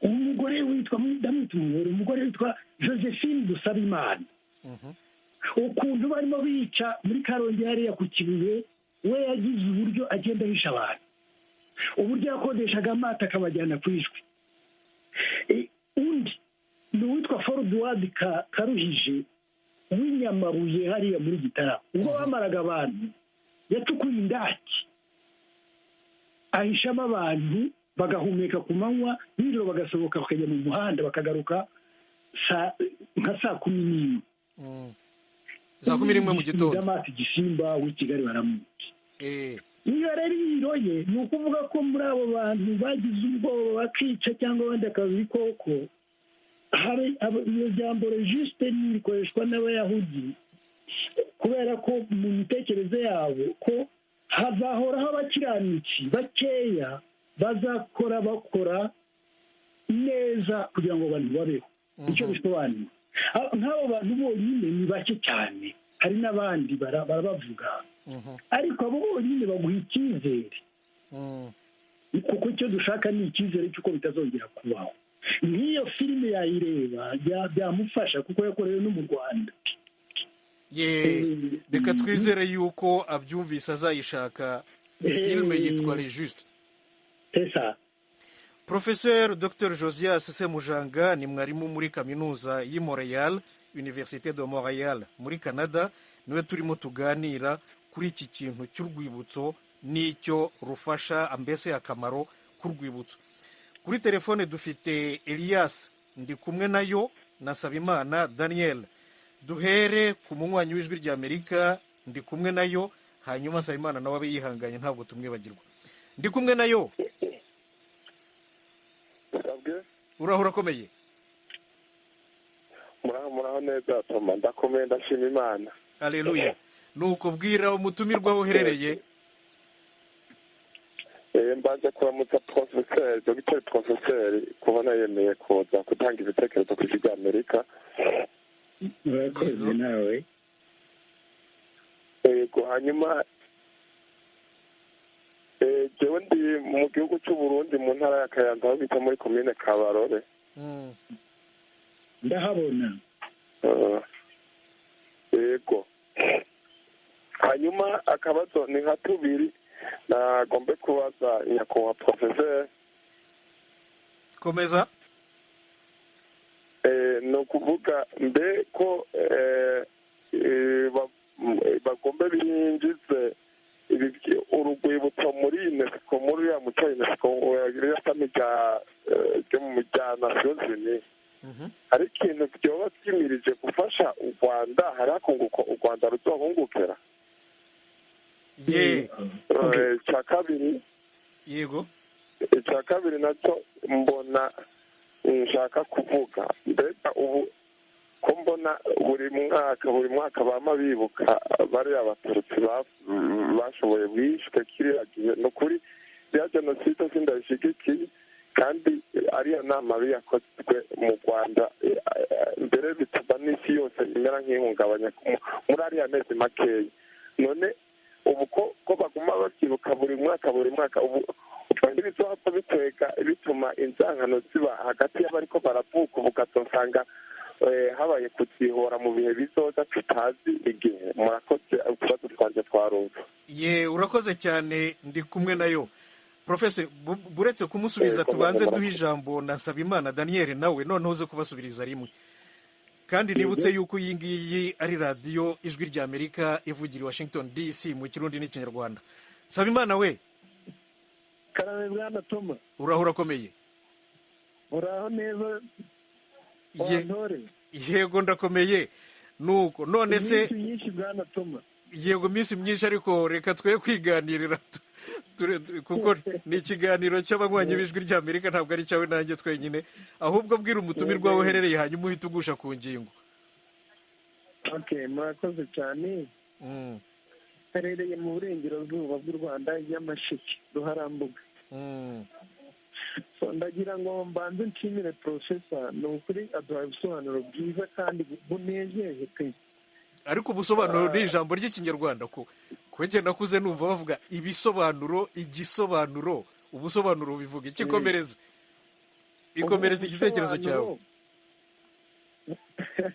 umugore witwa umugore witwa Josephine Dusabimana. ukuntu barimo bica muri Karongi hariya ku Kibuye, we yagize uburyo agenda ahisha abantu, uburyo yakodeshaga amato akabajyana ku ijwi. undi ni uwitwa Forduwadi Karuhije w'inyamabuye hariya muri Gitarama. ubwo bamaraga abantu yacukuye indaki ahishamo abantu, bagahumeka ku manywa, nijoro bagasohoka bakajya mu muhanda, bakagaruka nka saa 11. saa 11 mu gitondo. Damasi Gisimba w'i Kigali baramuca. iyo rero yiroye ni ukuvuga ko muri abo bantu bagize ubwoba bakica cyangwa abandi akazi koko, hari iyo jambo Rejuste rikoreshwa n'abayahudi kubera ko mu mitekerereze yabo ko hazahoraho abakiranutsi bakeya bakora neza kugira ngo abantu babeho. icyo bisobanura nk'abo bantu bonyine ni bake cyane, hari n'abandi barabavuga, ariko abo bonyine baguha icyizere, kuko icyo dushaka ni icyizere cy'uko bitazongera kubaho. nk'iyo filime yayireba byamufasha kuko yakorewe no mu Rwanda. reka twizere yuko abyumvise azayishaka. filime yitwa Rejuste. Professeur Dr Josias Semujanga ni mwarimu muri kaminuza y'i Montreal, Université de Montréal muri Canada, niwe turimo tuganira kuri iki kintu cy'urwibutso n'icyo rufasha, mbese akamaro k'urwibutso. Kuri telefone dufite Elias ndi kumwe nayo na Sabimana Daniel. duhere ku munywanyi w'ijwi ry'Amerika ndi kumwe nayo, hanyuma Sabimana nawe abe yihanganye ntabwo tumwibagirwa. ndi kumwe nayo. uraho urakomeye? muraho neza Toma, ndakomeye ndashima Imana. Haleluya. nuko bwira umutumirwa aho uherereye. mbanje kuramutsa Professeur Dr Professeur kubona yemeye kuza gutanga ibitekerezo ku ijwi ry'Amerika. urakoze nawe. yego, hanyuma jewe ndi mu gihugu cy'u Burundi mu ntara ya Kayanza aho bita muri komine Kabarore. ndahabona. yego, hanyuma akabazo ni nka tubiri nagombe kubaza nyakubahwa Professeur. komeza. ni ukuvuga mbe ko bagombe binjize urugwibutso muri UNESCO, muri ya muco UNESCO ya shami ryo mu bya Nations Unies. hari ikintu byoba byimirije gufasha u Rwanda, hari akunguko u Rwanda ruzohungukira. icya kabiri. yego. icya kabiri nacyo mbona nshaka kuvuga, mbega ubu ko mbona buri mwaka bama bibuka bariya abatutsi bashoboye bishwe kiriya gihe. ni ukuri ya jenoside sindayishyigikiye, kandi ariya nama yakozwe mu Rwanda mbere bituma n'isi yose imera nk'ihungabanya muri ariya mezi makeya. none ubu ko baguma babyibuka buri mwaka ubu ntibizohava bikwega bituma inzangano ziba hagati y'abariko baravuka ubu ugasanga habaye kuzihora mu bihe bizoza tutazi igihe. Murakoze, utubazo twanje twarumva. Ye, urakoze cyane, ndi kumwe nayo. Professor, buretse kumusubiza tubanze duha ijambo na Nsabimana Daniel nawe noneho uze kubasubiriza rimwe. Kandi nibutse yuko iyi ngiyi ari radiyo Ijwi ry'Amerika ivugira i Washington DC mu Kirundi n'Ikinyarwanda. Nsabimana we. Karame bwana Toma. Uraho urakomeye? Uraho neza. Yego ndakomeye. Nuko none se myinshi bwana Toma. Yego minsi myinshi, ariko reka twe kwiganirira kuko ni ikiganiro cy'abanywanyi b'Ijwi ry'Amerika, ntabwo ari cyawe nanjye twenyine, ahubwo bwira umutumirwa uherereye hanyuma uhita ugusha ku ngingo. Okay, murakoze cyane. Herereye mu burengerazuba bw'u Rwanda, Nyamasheke, Ruharambuga. Ndagira ngo mbanze nshimire Professor, ni ukuri aduhaye ubusobanuro bwiza kandi bunejeje pe. Ariko ubusobanuro ni ijambo ry'ikinyarwanda ko kwege nakuze numva bavuga ibisobanuro, igisobanuro, ubusobanuro bivuga iki? Komereza igitekerezo cyawe.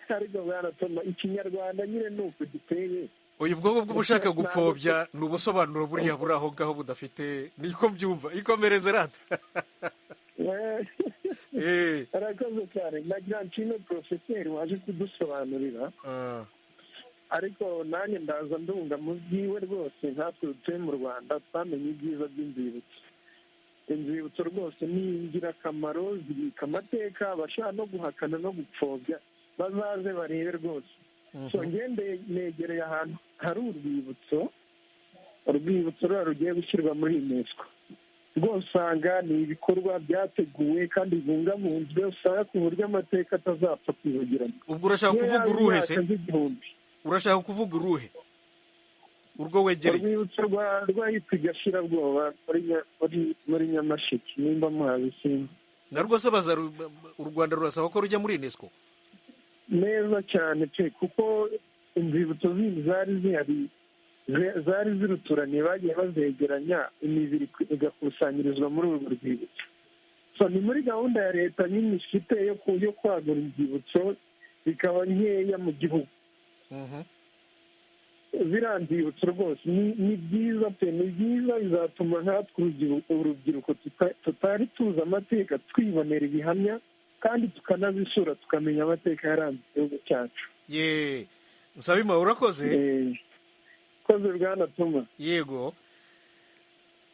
Ariko baratoma ikinyarwanda nyine nuko giteye. Uyu bwoko bw'ubushaka gupfobya ni ubusobanuro buriya buri aho ngaho budafite, niko mbyumva. Ikomereze rata. Arakoze cyane. Nagira nshimire Professor waje kudusobanurira. Ariko nanjye ndaza ndunga mu byiwe rwose, nkatwe dutuye mu Rwanda twamenye ibyiza by'inzibutso. Inzibutso rwose ni ingirakamaro, zibika amateka, abashaka no guhakana no gupfobya bazaze barebe rwose. So ngende negereye ahantu hari urwibutso ruriya rugiye gushyirwa muri UNESCO. Rwose usanga ni ibikorwa byateguwe kandi bibungabunzwe, usanga ku buryo amateka atazapfa kwibagirana. Ubwo urashaka kuvuga uruhe se? Urashaka kuvuga uruhe? Urwo wegereye? Urwibutso rwahitwa Gashirabwoba muri Nyamasheke, nimba muhabisinga. Narwo se baza u Rwanda rurasaba ko rujya muri UNESCO? Neza cyane pe, kuko inzibutso zindi zari zihari zari ziruturanye, bagiye bazegeranya, imibiri igakusanyirizwa muri urwo rwibutso. So ni muri gahunda ya leta nyine ifite yo kwagura inzibutso bikaba nkeya mu gihugu. Ziriya nzibutso rwose ni byiza pe, ni byiza, bizatuma nkatwe urubyiruko tutari tuzi amateka twibonera ibihamya kandi tukanabisura tukamenya amateka yaranze igihugu cyacu. Nsabima urakoze. Koze bwana Toma. Yego,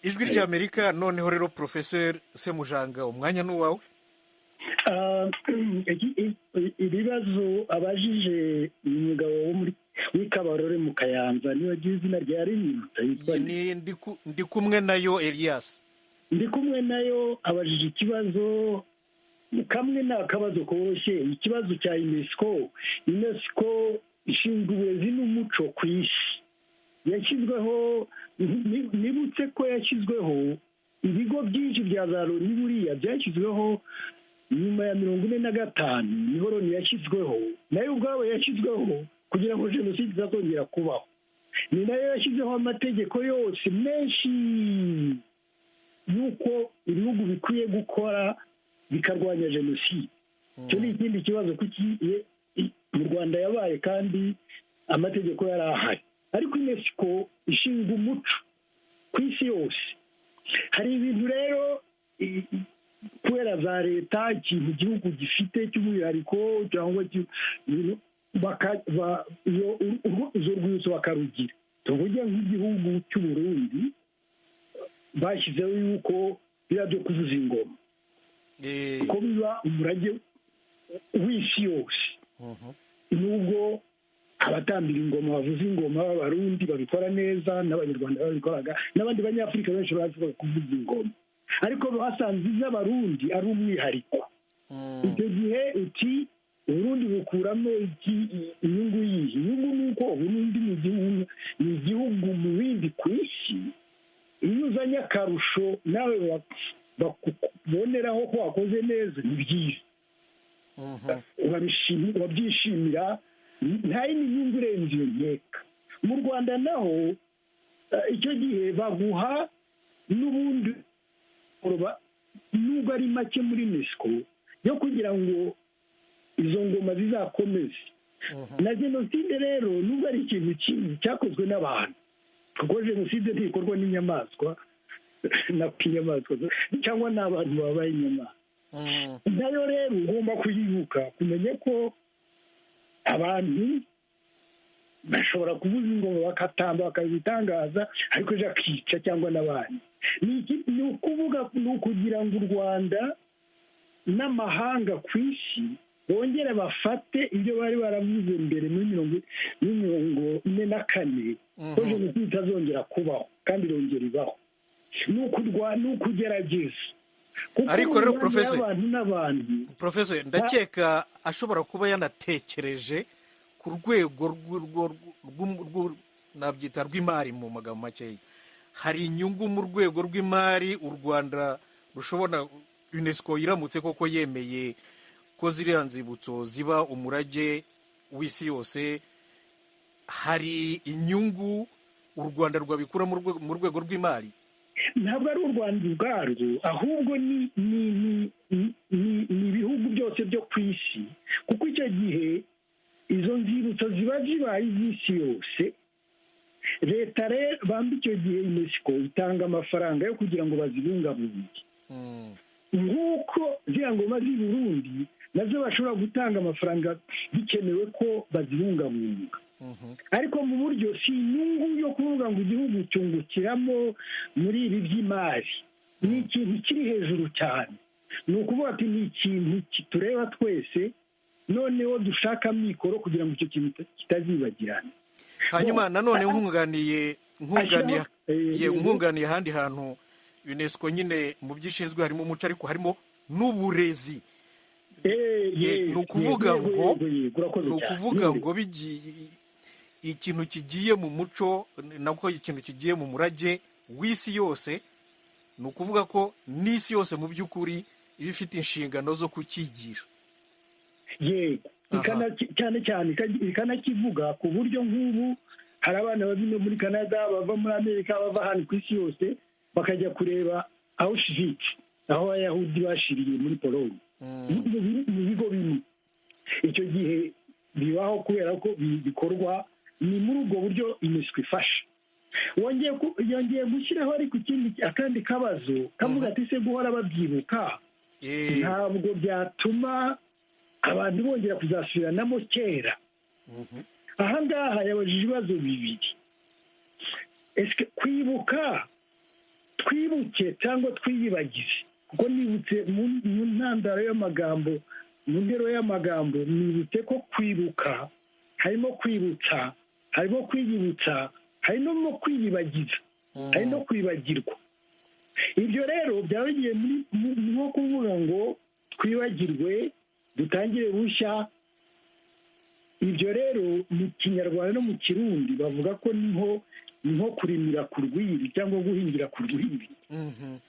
Ijwi ry'Amerika. Noneho rero Professor Semujanga, umwanya n'uwawe. Ibibazo abajije umugabo w'Ikabarore mu Kayanza, niyo agize izina rya ndi kumwe nayo Elias. Ndi kumwe nayo abajije ikibazo kamwe, ni akabazo koroshye, ikibazo cya UNESCO. UNESCO ishinzwe uburezi n'umuco ku isi, yashyizweho, nibutse ko yashyizweho ibigo byinshi bya za Loni buriya byashyizweho nyuma ya 1945, niho Loni yashyizweho, nayo ubwabo yashyizweho kugira ngo jenoside izazongera kubaho. Ni nayo yashyizeho amategeko yose menshi y'uko ibihugu bikwiye gukora bikarwanya jenoside. Icyo ni ikindi kibazo kuko mu Rwanda yabaye kandi amategeko yari ahari. Ariko UNESCO ishinzwe umuco ku isi yose. Hari ibintu rero kubera za leta, ikintu igihugu gifite cy'umwihariko cyangwa izo rwibutso bakarugira. Tuvuge nk'igihugu cy'u Burundi bashyizeho yuko biriya byo kuvuza ingoma ko biba umurage w'isi yose. Nubwo abatambira ingoma bavuza ingoma b'Abarundi babikora neza, n'Abanyarwanda babikoraga, n'abandi banyafurika benshi bazi kuvuza ingoma, ariko basanze iz'Abarundi ari umwihariko. Icyo gihe uti Uburundi bukuramo inyungu yihe? Inyungu ni uko Uburundi ni igihugu mu bindi ku isi, iyo uzanye akarusho nawe bakuboneraho ko wakoze neza, ni byiza, wabyishimira, nta yindi nyungu irenze iyo nkeka. Mu Rwanda naho icyo gihe baguha n'ubundi nubwo ari make muri unesco yo kugira ngo izo ngoma zizakomeze. Na jenoside rero nubwo ari ikintu cyakozwe n'abantu, kuko jenoside ntikorwa n'inyamaswa n'inyamaswa cyangwa n'abantu babaye inyamaswa. nayo rero ugomba kuyibuka kumenya ko abantu bashobora kuvuza ingoma bakatamba bakazitangaza ariko ejo akica cyangwa n'abandi. Ni ukuvuga ni ukugira ngo u Rwanda n'amahanga ku isi bongere bafate ibyo bari baravuze mbere muri mirongo ine na kane ko jenoside itazongera kubaho kandi irongera ibaho. Ni ukugerageza. Ariko rero Professor ndakeka ashobora kuba yanatekereje ku rwego nabyita rw'imari mu magambo makeya. Hari inyungu mu rwego rw'imari u Rwanda rushobora, UNESCO iramutse koko yemeye ko ziriya nzibutso ziba umurage w'isi yose, hari inyungu u Rwanda rwabikura mu rwego rw'imari? Ntabwo ari u Rwanda ubwarwo, ahubwo ni ibihugu byose byo ku isi, kuko icyo gihe izo nzibutso ziba zibaye iz'isi yose. Leta rero bamba icyo gihe UNESCO itanga amafaranga yo kugira ngo bazibungabunge, nk'uko ziriya ngoma z'i Burundi nazo bashobora gutanga amafaranga bikenewe ko bazibungabunga. Ariko mu buryo si inyungu yo kuvuga ngo igihugu cyungukiramo muri ibi by'imari, ni ikintu kiri hejuru cyane. Ni ukuvuga ati ni ikintu kitureba twese, noneho dushaka mikoro kugira ngo icyo kintu kitazibagirana. Hanyuma nanone nkunganiye ahandi hantu UNESCO nyine mu byishinzwe harimo umuco ariko harimo n'uburezi. Ni ukuvuga ngo ikintu kigiye mu muco nako ikintu kigiye mu murage w'isi yose, ni ukuvuga ko n'isi yose mu by'ukuri iba ifite inshingano zo kukigisha. Yego, cyane cyane ikanakivuga ku buryo nk'ubu hari abana bava muri Canada, bava muri Amerika, bava hano ku isi yose bakajya kureba Auschwitz, aho abayahudi bashiriye muri Polonye. Mu bigo bimwe icyo gihe bibaho kubera ko bikorwa ni muri ubwo buryo UNESCO ifasha. Yongeye gushyiraho ariko akandi kabazo kavuga ati se guhora babyibuka ntabwo byatuma abantu bongera kuzasubiranamo kera. Aha ngaha yabajije ibibazo bibiri: ese kwibuka twibuke cyangwa twiyibagize? Kuko nibutse mu ntandaro y'amagambo, mu ntero y'amagambo, nibutse ko kwibuka harimo kwibutsa, harimo kwiyibutsa, harimo no kwiyibagiza, hari no kwibagirwa. Ibyo rero byaba bigiye nko kuvuga ngo twibagirwe dutangire bushya. Ibyo rero mu Kinyarwanda no mu Kirundi bavuga ko ni nko kurimira ku rwiri cyangwa guhingira ku rwiri,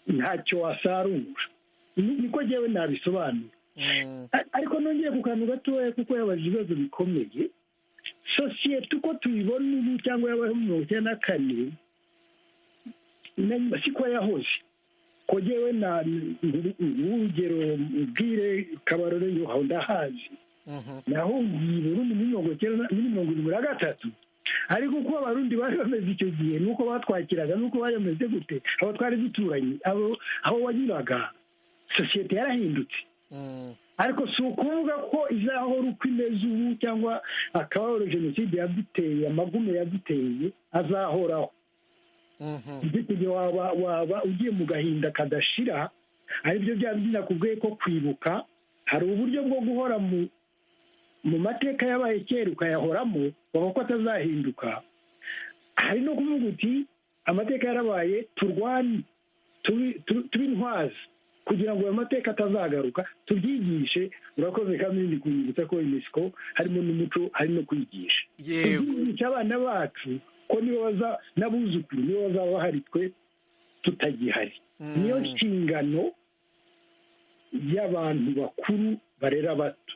ntacyo wasarura. Niko njyewe nabisobanura. Ariko nongeye ku kantu gatoya kuko yabajije ibibazo bikomeye. Sosiyete uko tuyibona ubu cyangwa yabaho mu 1994 siko yahoze. Ko njyewe urugero ubwire Kabarore yo ndahazi, nahungiye Burundi muri 1973, ariko uko abarundi bari bameze icyo gihe nuko batwakiraga nuko bari bameze gute, abo twari duturanye, aho wanyuraga, sosiyete yarahindutse. Ariko si ukuvuga ko izahora uko imeze ubu cyangwa akababaro jenoside yaduteye, amagume yaduteye azahoraho. Igihe waba ugiye mu gahinda kadashira, aribyo byaba binakubwiye ko kwibuka hari uburyo bwo guhora mu mateka yabaye kera ukayahoramo, waba ko atazahinduka. Hari no kuvuga uti amateka yarabaye, turwane tube intwazi kugira ngo ayo mateka atazagaruka, tubyigishe. Urakoze kandi kunyibutsa ko UNESCO harimo n'umuco, hari no kwigisha. Tubyigisha abana bacu ko nibo n'abuzukuru nibo bazaba bahari twe tutagihari. Niyo nshingano y'abantu bakuru barera bato,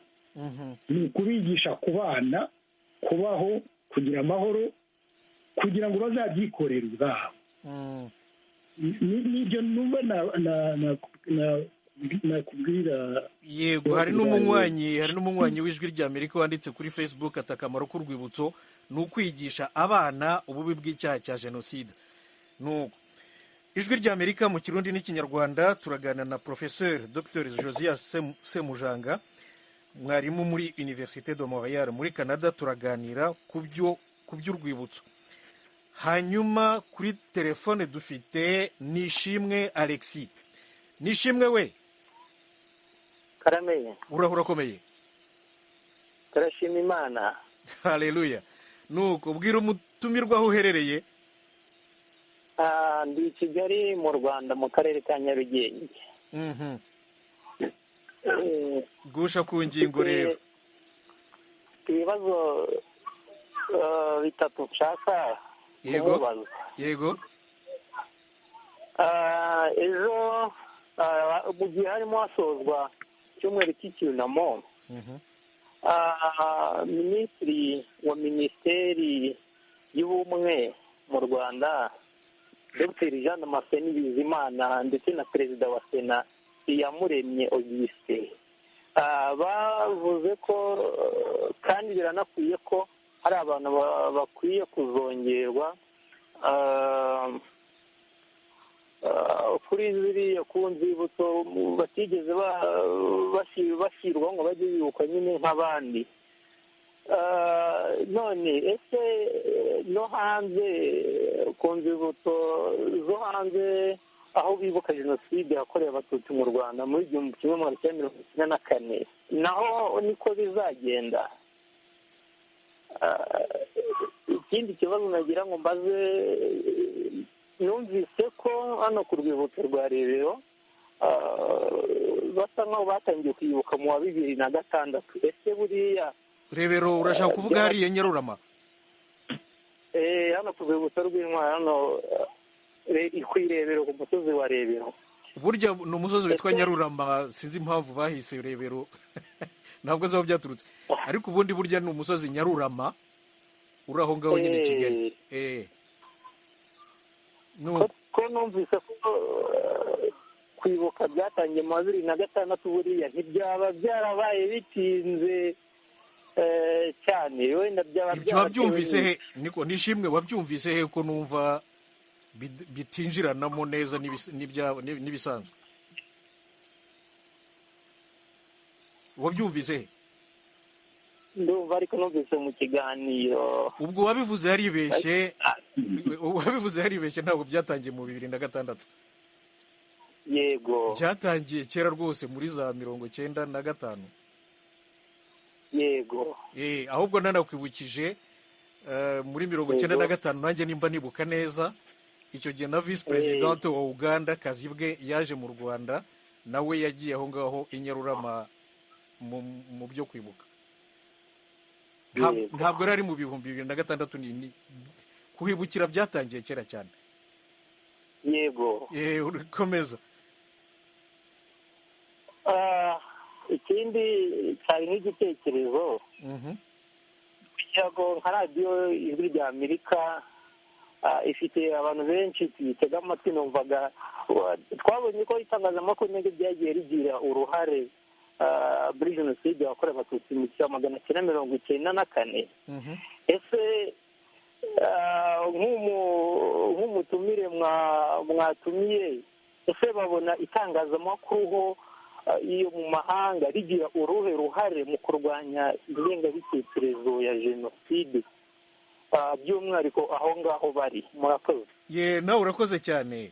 ni ukubigisha kubana, kubaho, kugira amahoro, kugira ngo bazabyikorere ubwabo. n'ibyo numva nakubwira. Yego, hari n'umunywanyi w'ijwi ry'Amerika wanditse kuri Facebook ati akamaro k'urwibutso ni ukwigisha abana ububi bw'icyaha cya jenoside. Nuko ijwi ry'Amerika mu Kirundi n'Ikinyarwanda turaganira na Professeur Dr Josias Semujanga, mwarimu muri Université de Montréal muri Canada. Turaganira ku by'urwibutso. Hanyuma kuri telefone dufite Nishimwe Alexis. Nishimwe we, Karameye, urakomeye? turashima Imana. Haleluya. Nuko bwira umutumirwa aho uherereye. Ndi i Kigali mu Rwanda mu karere ka Nyarugenge. Gusha ku ngingo rero. Ibibazo bitatu nshaka kumubaza. Yego. Ejo mu gihe harimo hasozwa icyumweru cy'icyunamo, minisitiri wa minisiteri y'ubumwe mu Rwanda Dr Jean Damascene Bizimana ndetse na perezida wa Sena Iyamuremye Auguste bavuze ko kandi biranakwiye ko hari abantu bakwiye kuzongerwa kuri ziriya ku nzibutso batigeze bashyirwaho ngo bajye bibuka nyine nk'abandi. None ese no hanze ku nzibutso zo hanze aho bibuka jenoside yakorewe abatutsi mu Rwanda muri 1994 naho niko bizagenda? Ikindi kibazo nagira ngo mbaze, numvise ko hano ku rwibutso rwa Rebero basa nkaho batangiye kwibuka mu wa 2006. Ese buriya Rebero urashaka kuvuga hariya Nyarurama? Hano ku rwibutso rw'Intwari hano ikwirebero ku musozi wa Rebero. Burya ni umusozi witwa Nyarurama, sinzi impamvu bahise Rebero ntabwo nzaho byaturutse, ariko ubundi burya ni umusozi Nyarurama uraho ngaho nyine Kigali. Ko numvise ko kwibuka byatangiye mu 2006 buriya ntibyaba byarabaye bitinze cyane, wenda byaba ibyo wabyumvise he? Niko Nishimwe, wabyumvise he ko numva bitinjiranamo neza n'ibisanzwe? Wabyumvise he? Ndumva ariko numvise mu kiganiro. Ubwo wabivuze haribeshye, ntabwo byatangiye mu 2006. Yego, byatangiye kera rwose muri za 1995. Yego. Ahubwo nanakwibukije muri 1995 nanjye nimba nibuka neza, icyo gihe na vice president wa Uganda Kazibwe yaje mu Rwanda, nawe yagiye aho ngaho i Nyarurama mu byo kwibuka. Ntabwo rari mu 2006, kuhibukira byatangiye kera cyane. Yego. Urakomeza. Ikindi cyari n'igitekerezo cyago nka radiyo ijwi rya Amerika ifite abantu benshi tuyitega amatwi. Numvaga twabonye ko itangazamakuru nabyo byagiye rigira uruhare muri jenoside yakorewe abatutsi mu 1994. Ese nk'umutumire mwatumiye, ese babona itangazamakuru ho iyo mu mahanga rigira uruhe ruhare mu kurwanya ingengabitekerezo ya jenoside by'umwihariko aho ngaho bari? Murakoze. Nawe urakoze cyane.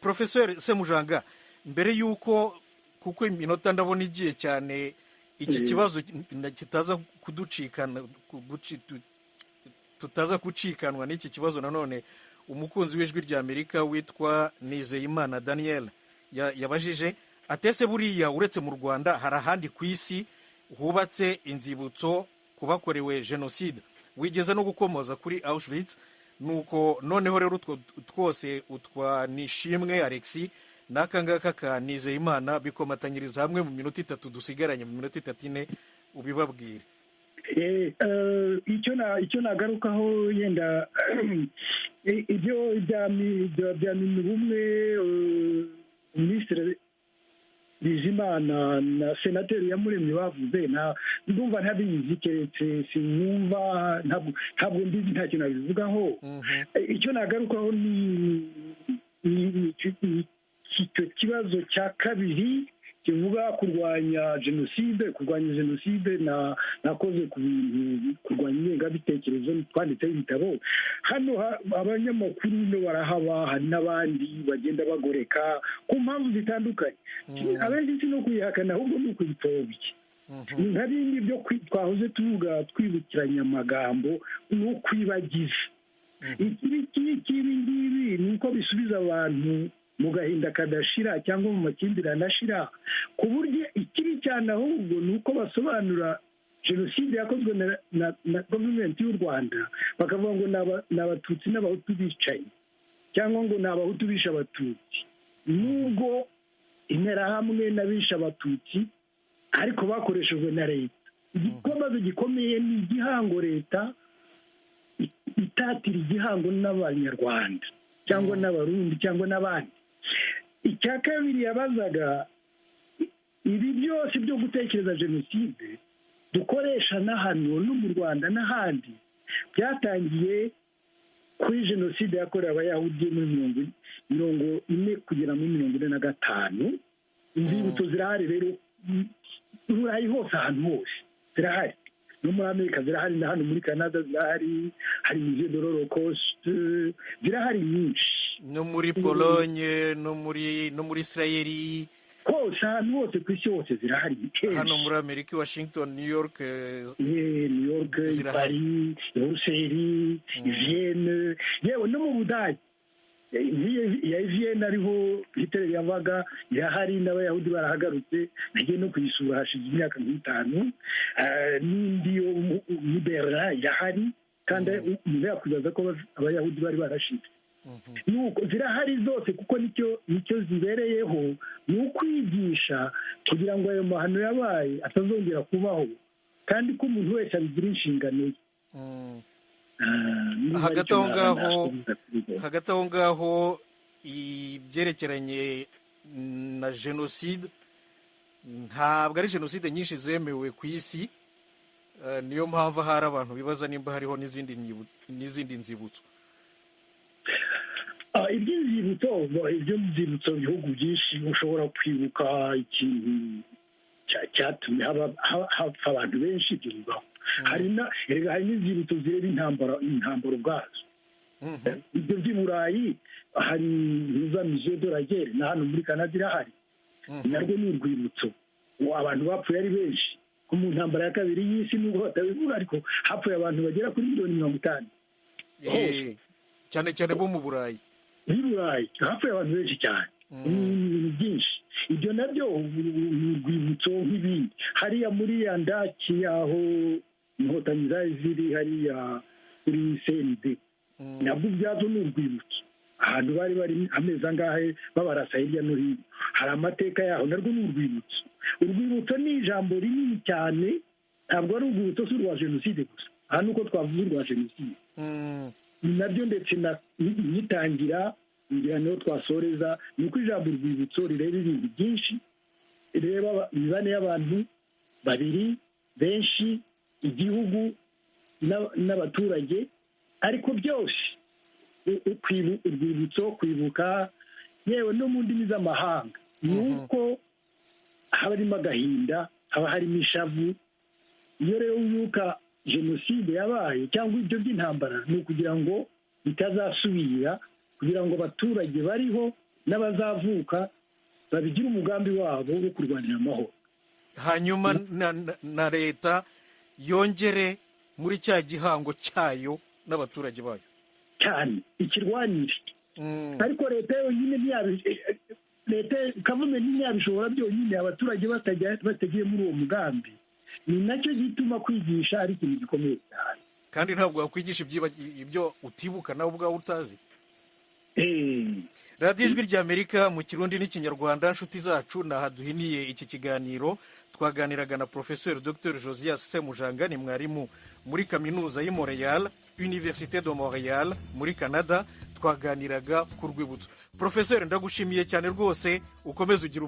Professeur Semujanga, mbere y'uko, kuko iminota ndabona igiye cyane, iki kibazo kitaza kuducikana, tutaza gucikanwa n'iki kibazo nanone, umukunzi w'ijwi rya Amerika witwa Nizeyimana Daniel yabajije atese buriya uretse mu Rwanda hari ahandi ku isi hubatse inzibutso ku bakorewe jenoside? Wigeze no gukomoza kuri Auschwitz. Nuko noneho rero twose utwa Nishimwe Alexis n'akangaka ka Nizeyimana bikomatanyiriza hamwe mu minota 3 dusigaranye, mu minota 3 ubibabwire. icyo nagarukaho yenda ibyo bya minubumwe minisitiri Bizimana na senateri Iyamuremye bavuze ndumva ntabizi keretse sinumva ntabwo mbizi nta kintu nabivugaho. Icyo nagarukaho ni icyo kibazo cya kabiri kivuga kurwanya jenoside nakoze ku bintu kurwanya ingengabitekerezo twanditseho ibitabo hano abanyamakuru no barahaba hari n'abandi bagenda bagoreka ku mpamvu zitandukanye abenshi si no kuyihakana ahubwo ni ukuyipfobya nka bindi byo twahoze tuvuga twibukiranya amagambo ni ukwibagiza ikibi ngibi ni uko bisubiza abantu mu gahinda kadashira cyangwa mu makimbirane ashira ku buryo ikiri cyane ahubwo ni uko basobanura jenoside yakozwe na gavumenti y'u Rwanda bakavuga ngo ni abatutsi n'abahutu bicaye cyangwa ngo ni abahutu bishe abatutsi nubwo interahamwe n'abishe abatutsi ariko bakoreshejwe na leta igikombe gikomeye ni igihango leta itatira igihango n'abanyarwanda cyangwa n'abarundi cyangwa n'abandi. Icya kabiri yabazaga ibi byose byo gutekereza jenoside dukoresha na hano no mu Rwanda n'ahandi byatangiye kuri jenoside yakorewe abayahudi muri mirongo ine kugera muri 1945. Inzibutso zirahari rero Burayi hose ahantu hose zirahari no muri Amerika zirahari na hano muri Canada zirahari hari musée de l'Holocaust zirahari nyinshi no muri Pologne no muri Israeli hose ahantu hose ku isi hose zirahari hano muri Amerika Washington New York Paris Bruxelles Vienne yewe no mu Budage ya Vienne ariho Hitler yavaga irahari n'abayahudi barahagarutse nagiye no kuyisura hashize imyaka 5 n'indi yo mu Berlin irahari kandi umuntu yakwibaza ko abayahudi bari barashize nuko zirahari zose kuko nicyo zibereyeho ni ukwigisha kugira ngo ayo mahano yabaye atazongera kubaho kandi ko umuntu wese abigira inshingano ye. hagati aho ngaho ibyerekeranye na jenoside ntabwo ari jenoside nyinshi zemewe ku isi niyo mpamvu hari abantu bibaza nimba hariho n'izindi nzibutso. iby'inzibutso bihugu byinshi ushobora kwibuka ikintu cyatumye hapfa abantu benshi ibyo bibaho. hari n'inzibutso zireba intambara ubwazo. ibyo by'i Burayi hari musée de la guerre na hano muri Canada irahari narwo ni urwibutso abantu bapfuye ari benshi ko mu ntambara ya kabiri y'isi nubwo batabivuga ariko hapfuye abantu bagera kuri 50 miliyoni cyane cyane bo mu Burayi hapfuye abantu benshi cyane ibintu byinshi. ibyo nabyo ni urwibutso nk'ibindi hariya muri ya ndaki aho inkotanyi zari ziri hariya kuri CND nabwo byazo ni urwibutso ahantu bari amezi angahe babarasa hirya no hino hari amateka yaho narwo ni urwibutso. Urwibutso ni ijambo rinini cyane ntabwo ari urwibutso si urwa jenoside gusa aha nuko twavuze urwa jenoside ni nabyo ndetse nyitangira ngira niho twasoreza ni uko ijambo urwibutso rireba ibintu byinshi rireba imibane y'abantu babiri benshi igihugu n'abaturage ariko byose urwibutso kwibuka yewe no mu ndimi z'amahanga ni uko haba harimo agahinda haba harimo ishavu. iyo rero wibuka jenoside yabaye cyangwa ibyo by'intambara ni ukugira ngo bitazasubira kugira ngo abaturage bariho n'abazavuka babigire umugambi wabo wo kurwanira amahoro hanyuma na leta yongere muri cya gihango cyayo n'abaturage bayo cyane ikirwanire. ariko leta yonyine leta gavumenti ntiyabishobora byonyine abaturage batagiye muri uwo mugambi. ni nacyo gituma kwigisha ari ikintu gikomeye cyane kandi ntabwo wakwigisha ibyo utibuka nawe ubwawe utazi. radiyo ijwi ry'amerika mu kirundi n'ikinyarwanda, nshuti zacu nahaduhiniye iki kiganiro. Twaganiraga na Professeur Dr Josias Semujanga, ni mwarimu muri kaminuza y'i Montreal, Université de Montréal muri Canada. Twaganiraga ku rwibutso. Professeur, ndagushimiye cyane rwose, ukomeze ugira